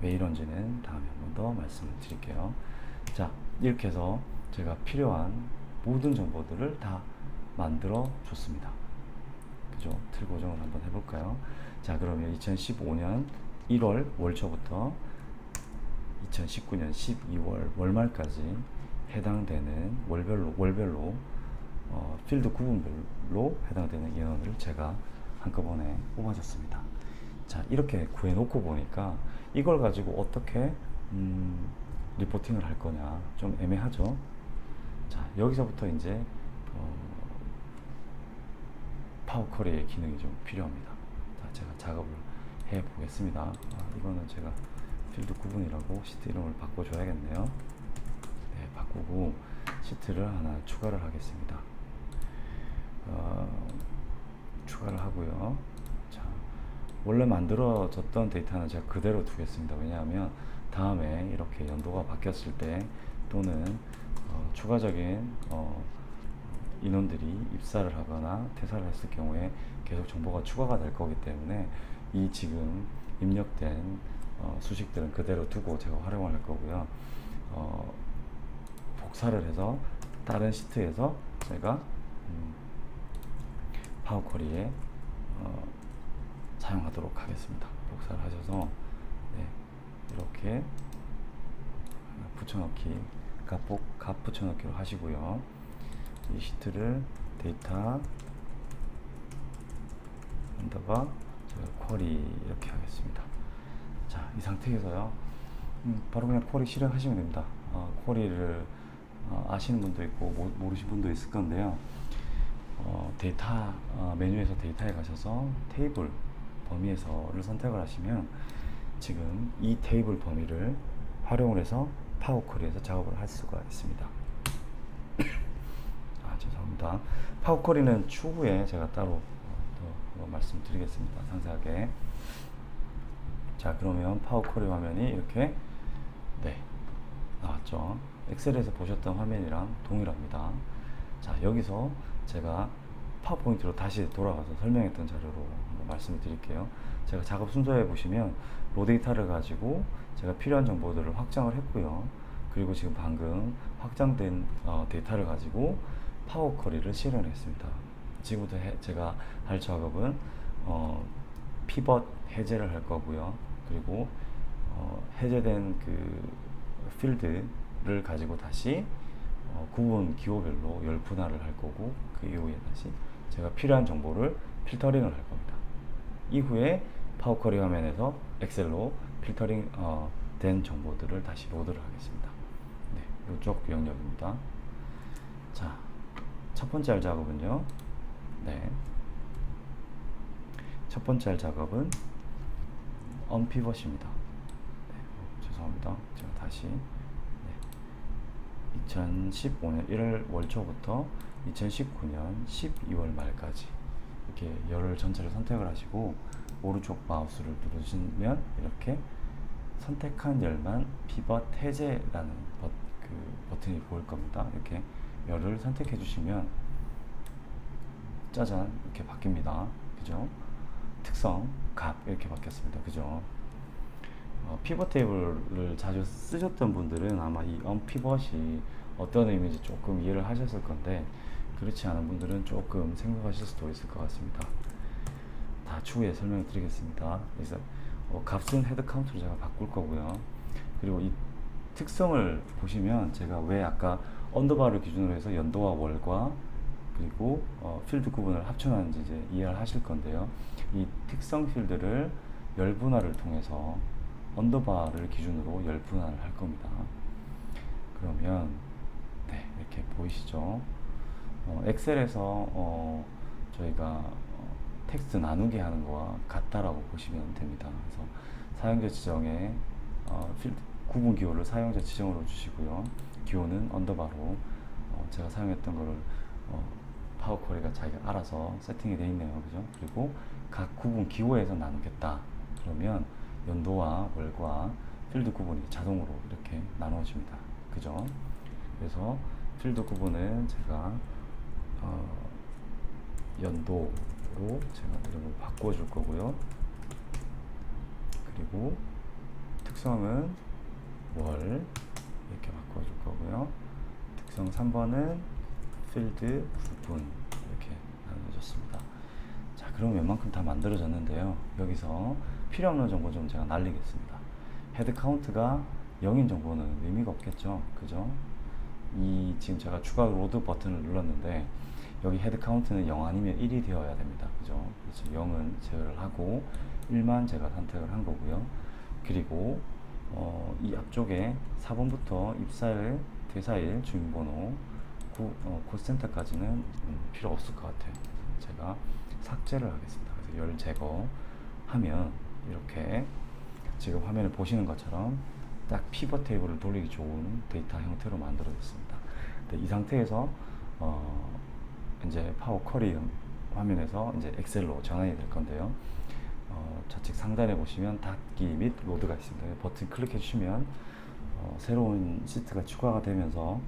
왜 이런지는 다음에 한 번 더 말씀을 드릴게요. 자, 이렇게 해서 제가 필요한 모든 정보들을 다 만들어 줬습니다. 그죠? 틀 고정을 한번 해볼까요? 자, 그러면 2015년 1월 월초부터 2019년 12월 월말까지 해당되는 월별로 필드 구분별로 해당되는 인원을 제가 한꺼번에 뽑아줬습니다. 자, 이렇게 구해놓고 보니까 이걸 가지고 어떻게 리포팅을 할 거냐 좀 애매하죠. 자, 여기서부터 이제 파워쿼리의 기능이 좀 필요합니다. 자, 제가 작업을 해 보겠습니다. 이거는 제가 필드 구분이라고 시트 이름을 바꿔줘야겠네요. 네, 바꾸고 시트를 하나 추가를 하겠습니다. 추가를 하고요. 자, 원래 만들어졌던 데이터는 제가 그대로 두겠습니다. 왜냐하면 다음에 이렇게 연도가 바뀌었을 때 또는 추가적인 인원들이 입사를 하거나 퇴사를 했을 경우에 계속 정보가 추가가 될 거기 때문에 이 지금 입력된 수식들은 그대로 두고 제가 활용을 할 거고요. 복사를 해서 다른 시트에서 제가 파워쿼리에 사용하도록 하겠습니다. 복사를 하셔서 네, 이렇게 붙여넣기 값 붙여넣기로 하시고요. 이 시트를 데이터 언더바 쿼리 이렇게 하겠습니다. 자, 이 상태에서요. 바로 그냥 쿼리 실행하시면 됩니다. 쿼리를 아시는 분도 있고 모르시는 분도 있을 건데요. 데이터 메뉴에서 데이터에 가셔서 테이블 범위에서를 선택을 하시면 지금 이 테이블 범위를 활용을 해서 파워쿼리에서 작업을 할 수가 있습니다. 죄송합니다. 파워쿼리는 추후에 제가 따로 더 말씀드리겠습니다. 상세하게. 자, 그러면 파워쿼리 화면이 이렇게 네, 나왔죠. 엑셀에서 보셨던 화면이랑 동일합니다. 자, 여기서 제가 파워포인트로 다시 돌아가서 설명했던 자료로 한번 말씀을 드릴게요. 제가 작업 순서에 보시면 로 데이터를 가지고 제가 필요한 정보들을 확장을 했고요. 그리고 지금 방금 확장된 데이터를 가지고 파워 쿼리를 실행했습니다. 지금부터 제가 할 작업은 피벗 해제를 할 거고요. 그리고 해제된 그 필드를 가지고 다시 구분 기호별로 열 분할을 할 거고, 그 이후에 다시 제가 필요한 정보를 필터링을 할 겁니다. 이후에 파워 쿼리 화면에서 엑셀로 필터링 된 정보들을 다시 로드를 하겠습니다. 네, 이쪽 영역입니다. 자, 첫 번째 할 작업은요. 네, 첫 번째 할 작업은 언피벗입니다. 네, 죄송합니다. 제가 다시 2015년 1월 월초부터 2019년 12월 말까지 이렇게 열을 전체를 선택을 하시고 오른쪽 마우스를 누르시면 이렇게 선택한 열만 피벗 해제라는 버튼이 보일 겁니다. 이렇게 열을 선택해 주시면 짜잔 이렇게 바뀝니다. 그죠? 특성, 값 이렇게 바뀌었습니다. 그죠? 피벗 테이블을 자주 쓰셨던 분들은 아마 이 언피벗이 어떤 의미인지 조금 이해를 하셨을 건데, 그렇지 않은 분들은 조금 생각하실 수도 있을 것 같습니다. 다 추후에 설명을 드리겠습니다. 그래서 값은 헤드 카운트로 제가 바꿀 거고요. 그리고 이 특성을 보시면 제가 왜 아까 언더바를 기준으로 해서 연도와 월과 그리고 필드 구분을 합쳐놨는지 이제 이해를 하실 건데요. 이 특성 필드를 열 분할을 통해서 언더바를 기준으로 열 분할을 할 겁니다. 그러면 네, 이렇게 보이시죠? 엑셀에서 저희가 텍스트 나누기 하는 거와 같다라고 보시면 됩니다. 그래서 사용자 지정에 필드 구분 기호를 사용자 지정으로 주시고요. 기호는 언더바로 제가 사용했던 거를 파워 쿼리가 자기가 알아서 세팅이 되어 있네요. 그죠? 그리고 각 구분 기호에서 나누겠다. 그러면 연도와 월과 필드 구분이 자동으로 이렇게 나눠집니다. 그죠? 그래서 필드 구분은 제가 연도로 제가 이름을 바꿔줄 거고요. 그리고 특성은 월 이렇게 바꿔줄 거고요. 특성 3번은 필드 구분 이렇게 나눠졌습니다. 자, 그럼 웬만큼 다 만들어졌는데요. 여기서 필요 없는 정보 좀 제가 날리겠습니다. 헤드 카운트가 0인 정보는 의미가 없겠죠. 그죠? 지금 제가 추가 로드 버튼을 눌렀는데 여기 헤드 카운트는 0 아니면 1이 되어야 됩니다. 그죠? 그래서 0은 제어를 하고 1만 제가 선택을 한 거고요. 그리고 이 앞쪽에 4번부터 입사일, 퇴사일, 주민번호, 콜센터까지는 필요 없을 것 같아요. 제가 삭제를 하겠습니다. 그래서 열 제거하면 이렇게 지금 화면을 보시는 것처럼 딱 피벗 테이블을 돌리기 좋은 데이터 형태로 만들어졌습니다. 이 상태에서 이제 파워 쿼리 화면에서 이제 엑셀로 전환이 될 건데요. 좌측 상단에 보시면 닫기 및 로드가 있습니다. 버튼 클릭해 주시면 새로운 시트가 추가가 되면서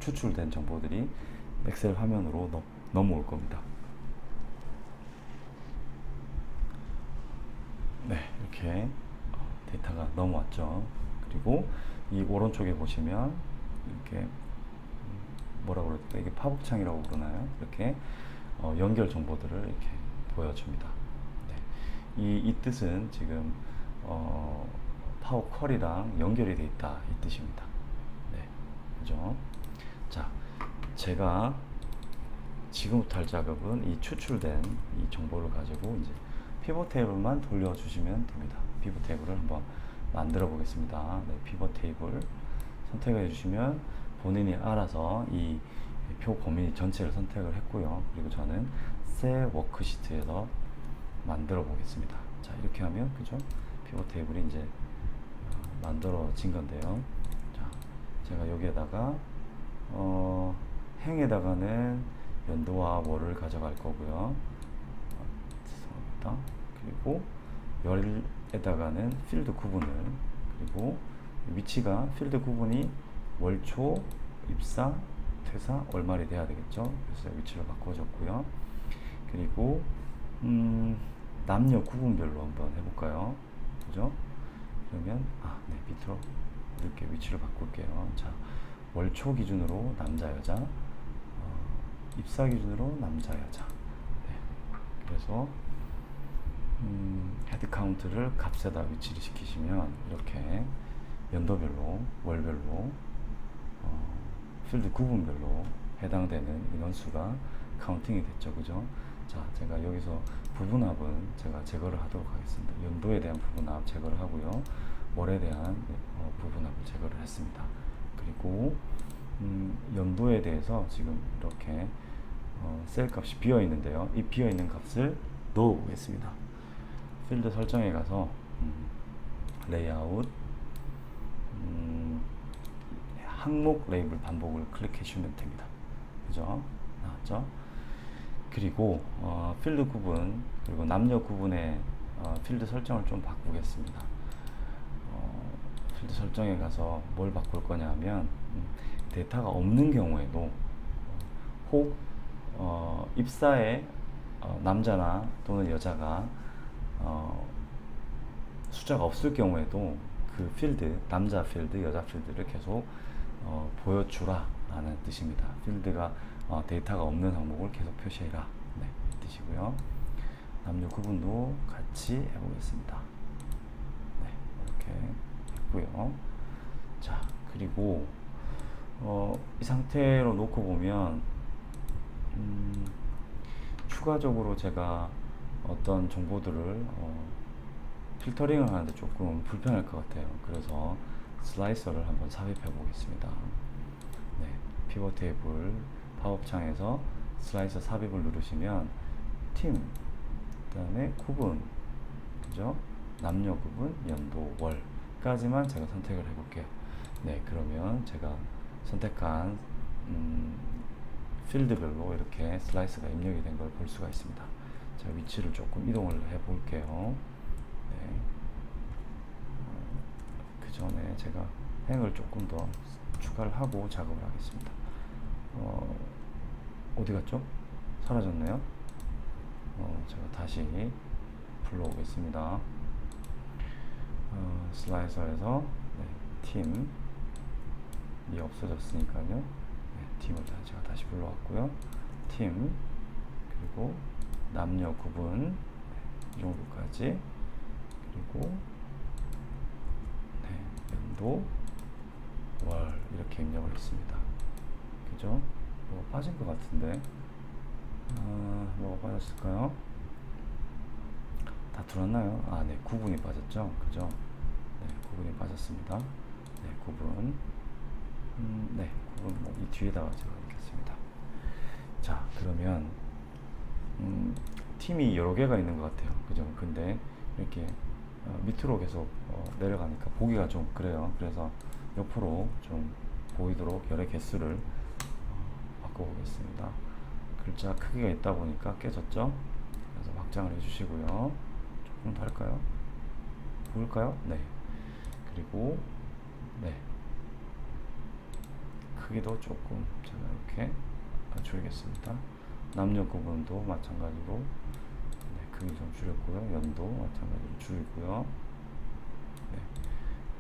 추출된 정보들이 엑셀 화면으로 넘어올 겁니다. 네, 이렇게 데이터가 넘어왔죠. 그리고 이 오른쪽에 보시면 이렇게 뭐라고 그럴까, 이게 파복창이라고 그러나요? 이렇게 연결 정보들을 이렇게 보여줍니다. 네. 이 뜻은 지금 파워 쿼리랑 연결이 되어 있다 이 뜻입니다. 네, 그죠? 자, 제가 지금부터 할 작업은 이 추출된 이 정보를 가지고 이제 피벗 테이블만 돌려주시면 됩니다. 피벗 테이블을 한번 만들어 보겠습니다. 네, 피벗 테이블 선택해 주시면 본인이 알아서 이 표 범위 전체를 선택을 했고요. 그리고 저는 새 워크시트에서 만들어 보겠습니다. 자, 이렇게 하면 그죠? 피벗 테이블이 이제 만들어진 건데요. 자, 제가 여기에다가 행에다가는 연도와 월을 가져갈 거고요. 죄송합니다. 그리고 열에다가는 필드 구분을, 그리고 위치가 필드 구분이 월초, 입사, 퇴사, 월말이 돼야 되겠죠. 그래서 위치를 바꿔줬고요. 그리고 남녀 구분별로 한번 해볼까요? 그죠? 그러면 네, 밑으로 이렇게 위치를 바꿀게요. 자, 월초 기준으로 남자 여자, 입사 기준으로 남자 여자. 네, 그래서 헤드 카운트를 값에다 위치를 시키시면 이렇게 연도별로, 월별로, 필드 구분별로 해당되는 인원수가 카운팅이 됐죠. 그죠? 자, 제가 여기서 부분합은 제가 제거를 하도록 하겠습니다. 연도에 대한 부분합 제거를 하고요. 월에 대한 부분합을 제거를 했습니다. 그리고 연도에 대해서 지금 이렇게 셀 값이 비어 있는데요. 이 비어 있는 값을 넣어 보겠습니다. 필드 설정에 가서 레이아웃, 항목 레이블 반복을 클릭해 주시면 됩니다. 그죠? 나왔죠? 그리고 필드 구분, 그리고 남녀 구분의 필드 설정을 좀 바꾸겠습니다. 필드 설정에 가서 뭘 바꿀 거냐 하면 데이터가 없는 경우에도 혹 입사에 남자나 또는 여자가 숫자가 없을 경우에도 그 필드, 남자 필드, 여자 필드를 계속 보여주라 라는 뜻입니다. 필드가 데이터가 없는 항목을 계속 표시해라. 네, 이 뜻이고요. 남녀 구분도 같이 해보겠습니다. 네, 이렇게 했고요. 자, 그리고 이 상태로 놓고 보면 추가적으로 제가 어떤 정보들을 필터링을 하는데 조금 불편할 것 같아요. 그래서 슬라이서를 한번 삽입해 보겠습니다. 네, 피벗 테이블 팝업 창에서 슬라이서 삽입을 누르시면 팀, 그 다음에 구분, 그죠? 남녀 구분, 연도, 월까지만 제가 선택을 해볼게요. 네, 그러면 제가 선택한 필드별로 이렇게 슬라이스가 입력이 된 걸 볼 수가 있습니다. 자, 위치를 조금 이동을 해 볼게요. 네. 그 전에 제가 행을 조금 더 추가를 하고 작업을 하겠습니다. 어디 갔죠? 사라졌네요. 제가 다시 불러오겠습니다. 슬라이서에서 팀이 없어졌으니까요. 네, 팀을 제가 다시 불러왔고요. 팀, 그리고 남녀 구분, 이 정도까지, 그리고 연도, 월 이렇게 입력을 했습니다. 그죠? 뭐가 빠진 것 같은데 뭐가 빠졌을까요? 다 들었나요? 네, 구분이 빠졌죠? 그죠? 네, 구분이 빠졌습니다. 네, 구분. 네, 구분 이 뒤에다가 제가 넣겠습니다. 자, 그러면 팀이 여러 개가 있는 것 같아요. 그죠? 근데 이렇게 밑으로 계속 내려가니까 보기가 좀 그래요. 그래서 옆으로 좀 보이도록 열의 개수를 바꿔보겠습니다. 글자 크기가 있다 보니까 깨졌죠? 그래서 확장을 해주시고요. 조금 더 할까요? 보일까요? 네. 그리고 네, 크기도 조금 제가 이렇게 줄이겠습니다. 남녀 구분도 마찬가지로 크기 좀 줄였고요. 연도 마찬가지로 줄이고요. 네.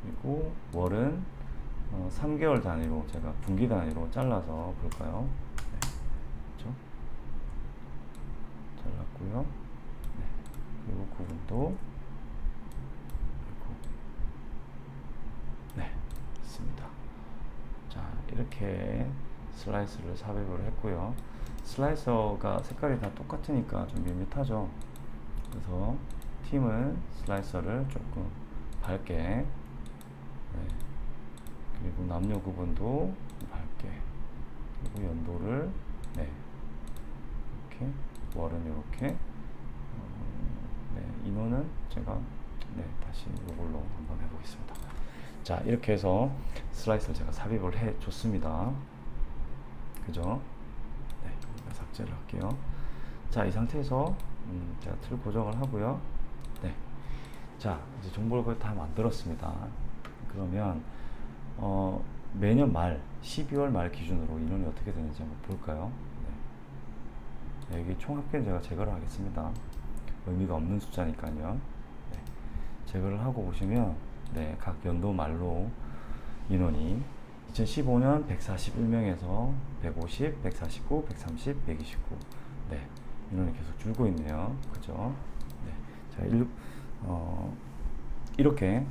그리고 월은 3개월 단위로 제가 분기 단위로 잘라서 볼까요? 네. 그렇죠? 잘랐고요. 네. 그리고 구분도 네, 있습니다. 자, 이렇게 슬라이스를 삽입을 했고요. 슬라이서가 색깔이 다 똑같으니까 좀 밋밋하죠. 그래서 팀은 슬라이서를 조금 밝게, 네. 그리고 남녀 구분도 밝게, 그리고 연도를 네, 이렇게, 월은 이렇게, 네, 인원은 제가 다시 이걸로 한번 해보겠습니다. 자, 이렇게 해서 슬라이스를 제가 삽입을 해 줬습니다. 그죠? 네, 삭제를 할게요. 자, 이 상태에서 제가 틀 고정을 하고요. 네, 자, 이제 정보를 거의 다 만들었습니다. 그러면 매년 말 12월 말 기준으로 인원이 어떻게 되는지 한번 볼까요? 네. 여기 총 합계는 제가 제거를 하겠습니다. 의미가 없는 숫자니까요. 네. 제거를 하고 보시면 네, 각 연도 말로 인원이 2015년 141명에서 150, 149, 130, 129. 네, 인원이 계속 줄고 있네요. 그죠? 네. 자, 이렇게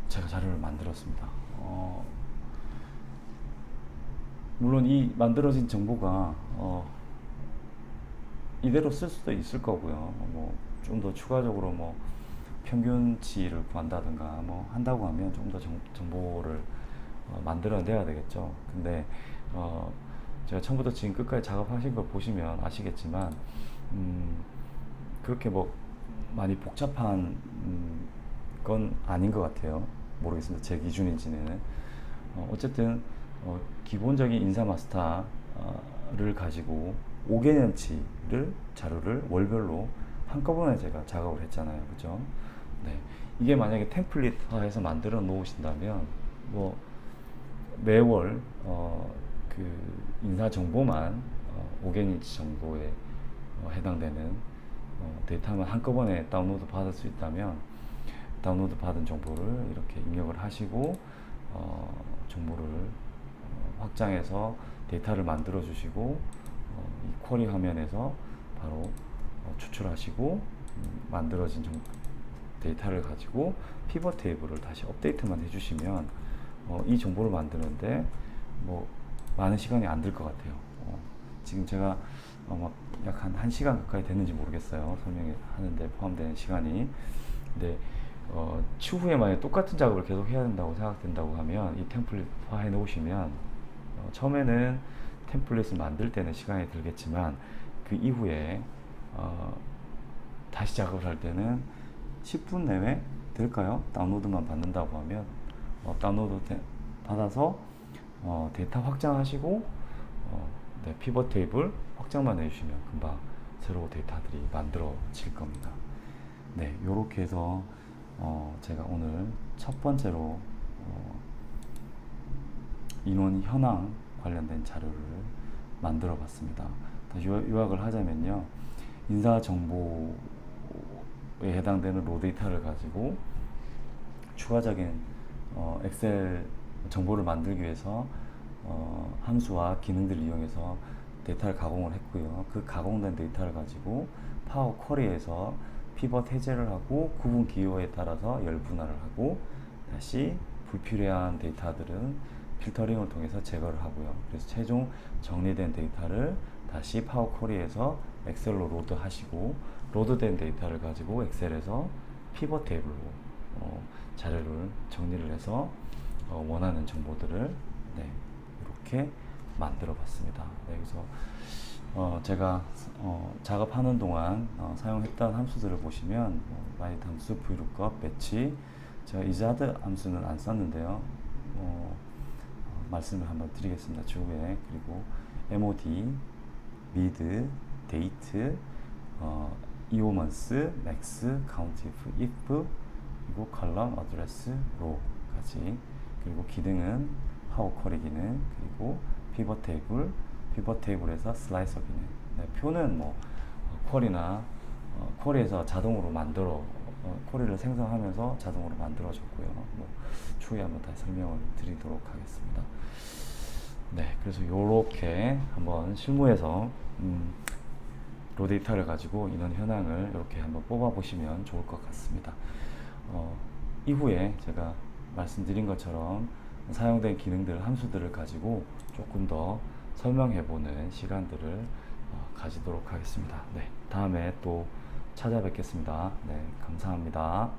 제가 자료를 만들었습니다. 물론 이 만들어진 정보가 이대로 쓸 수도 있을 거고요. 뭐 좀 더 추가적으로 뭐 평균치를 구한다든가 뭐 한다고 하면 좀 더 정보를 만들어내야 되겠죠. 근데 제가 처음부터 지금 끝까지 작업하신 걸 보시면 아시겠지만 그렇게 뭐 많이 복잡한 건 아닌 것 같아요. 모르겠습니다. 제 기준인지는. 어쨌든 기본적인 인사 마스터를 가지고 5개년치를 자료를 월별로 한꺼번에 제가 작업을 했잖아요. 그죠? 네. 이게 만약에 템플릿화해서 만들어 놓으신다면 뭐 매월 그 인사 정보만 5개년치 정도에 해당되는 데이터만 한꺼번에 다운로드 받을 수 있다면 다운로드 받은 정보를 이렇게 입력을 하시고 정보를 확장해서 데이터를 만들어 주시고 이 쿼리 화면에서 바로 추출하시고 만들어진 데이터를 가지고 피벗 테이블을 다시 업데이트만 해주시면 이 정보를 만드는데 뭐 많은 시간이 안 들 것 같아요. 지금 제가 약 한 1시간 가까이 됐는지 모르겠어요. 설명하는데 포함되는 시간이. 근데 추후에 만약 똑같은 작업을 계속 해야 된다고 생각된다고 하면 이 템플릿화 해 놓으시면 처음에는 템플릿을 만들 때는 시간이 들겠지만 그 이후에 다시 작업을 할 때는 10분 내외 될까요? 다운로드만 받는다고 하면 다운로드 받아서 데이터 확장하시고 네, 피벗 테이블 확장만 해주시면 금방 새로운 데이터들이 만들어질 겁니다. 네, 요렇게 해서 제가 오늘 첫 번째로 인원 현황 관련된 자료를 만들어 봤습니다. 다시 요약을 하자면요. 인사 정보에 해당되는 로 데이터를 가지고 추가적인 엑셀 정보를 만들기 위해서 함수와 기능들을 이용해서 데이터를 가공을 했고요. 그 가공된 데이터를 가지고 파워 쿼리에서 피벗 해제를 하고 구분 기호에 따라서 열분할을 하고 다시 불필요한 데이터들은 필터링을 통해서 제거를 하고요. 그래서 최종 정리된 데이터를 다시 파워 쿼리에서 엑셀로 로드하시고 로드된 데이터를 가지고 엑셀에서 피벗 테이블로 자료를 정리를 해서 원하는 정보들을 네, 이렇게 만들어 봤습니다. 네, 그래서 제가 작업하는 동안 사용했던 함수들을 보시면 라이트 함수, VLOOKUP, 배치, 제가 이자드 함수는 안 썼는데요. 말씀을 한번 드리겠습니다. 추후에. 그리고 MOD, mid, date, eomonth, max, count if, 그리고 column, address, row까지. 그리고 기능은 파워 쿼리 기능, 그리고 피벗 테이블, 피벗 테이블에서 슬라이서 기능. 네, 표는 뭐 쿼리나 쿼리에서 자동으로 쿼리를 생성하면서 자동으로 만들어졌고요. 뭐 추후에 한번 다시 설명을 드리도록 하겠습니다. 네, 그래서 요렇게 한번 실무에서 로 데이터를 가지고 인원 현황을 이렇게 한번 뽑아 보시면 좋을 것 같습니다. 이후에 제가 말씀드린 것처럼 사용된 기능들, 함수들을 가지고 조금 더 설명해보는 시간들을 가지도록 하겠습니다. 네, 다음에 또 찾아뵙겠습니다. 네, 감사합니다.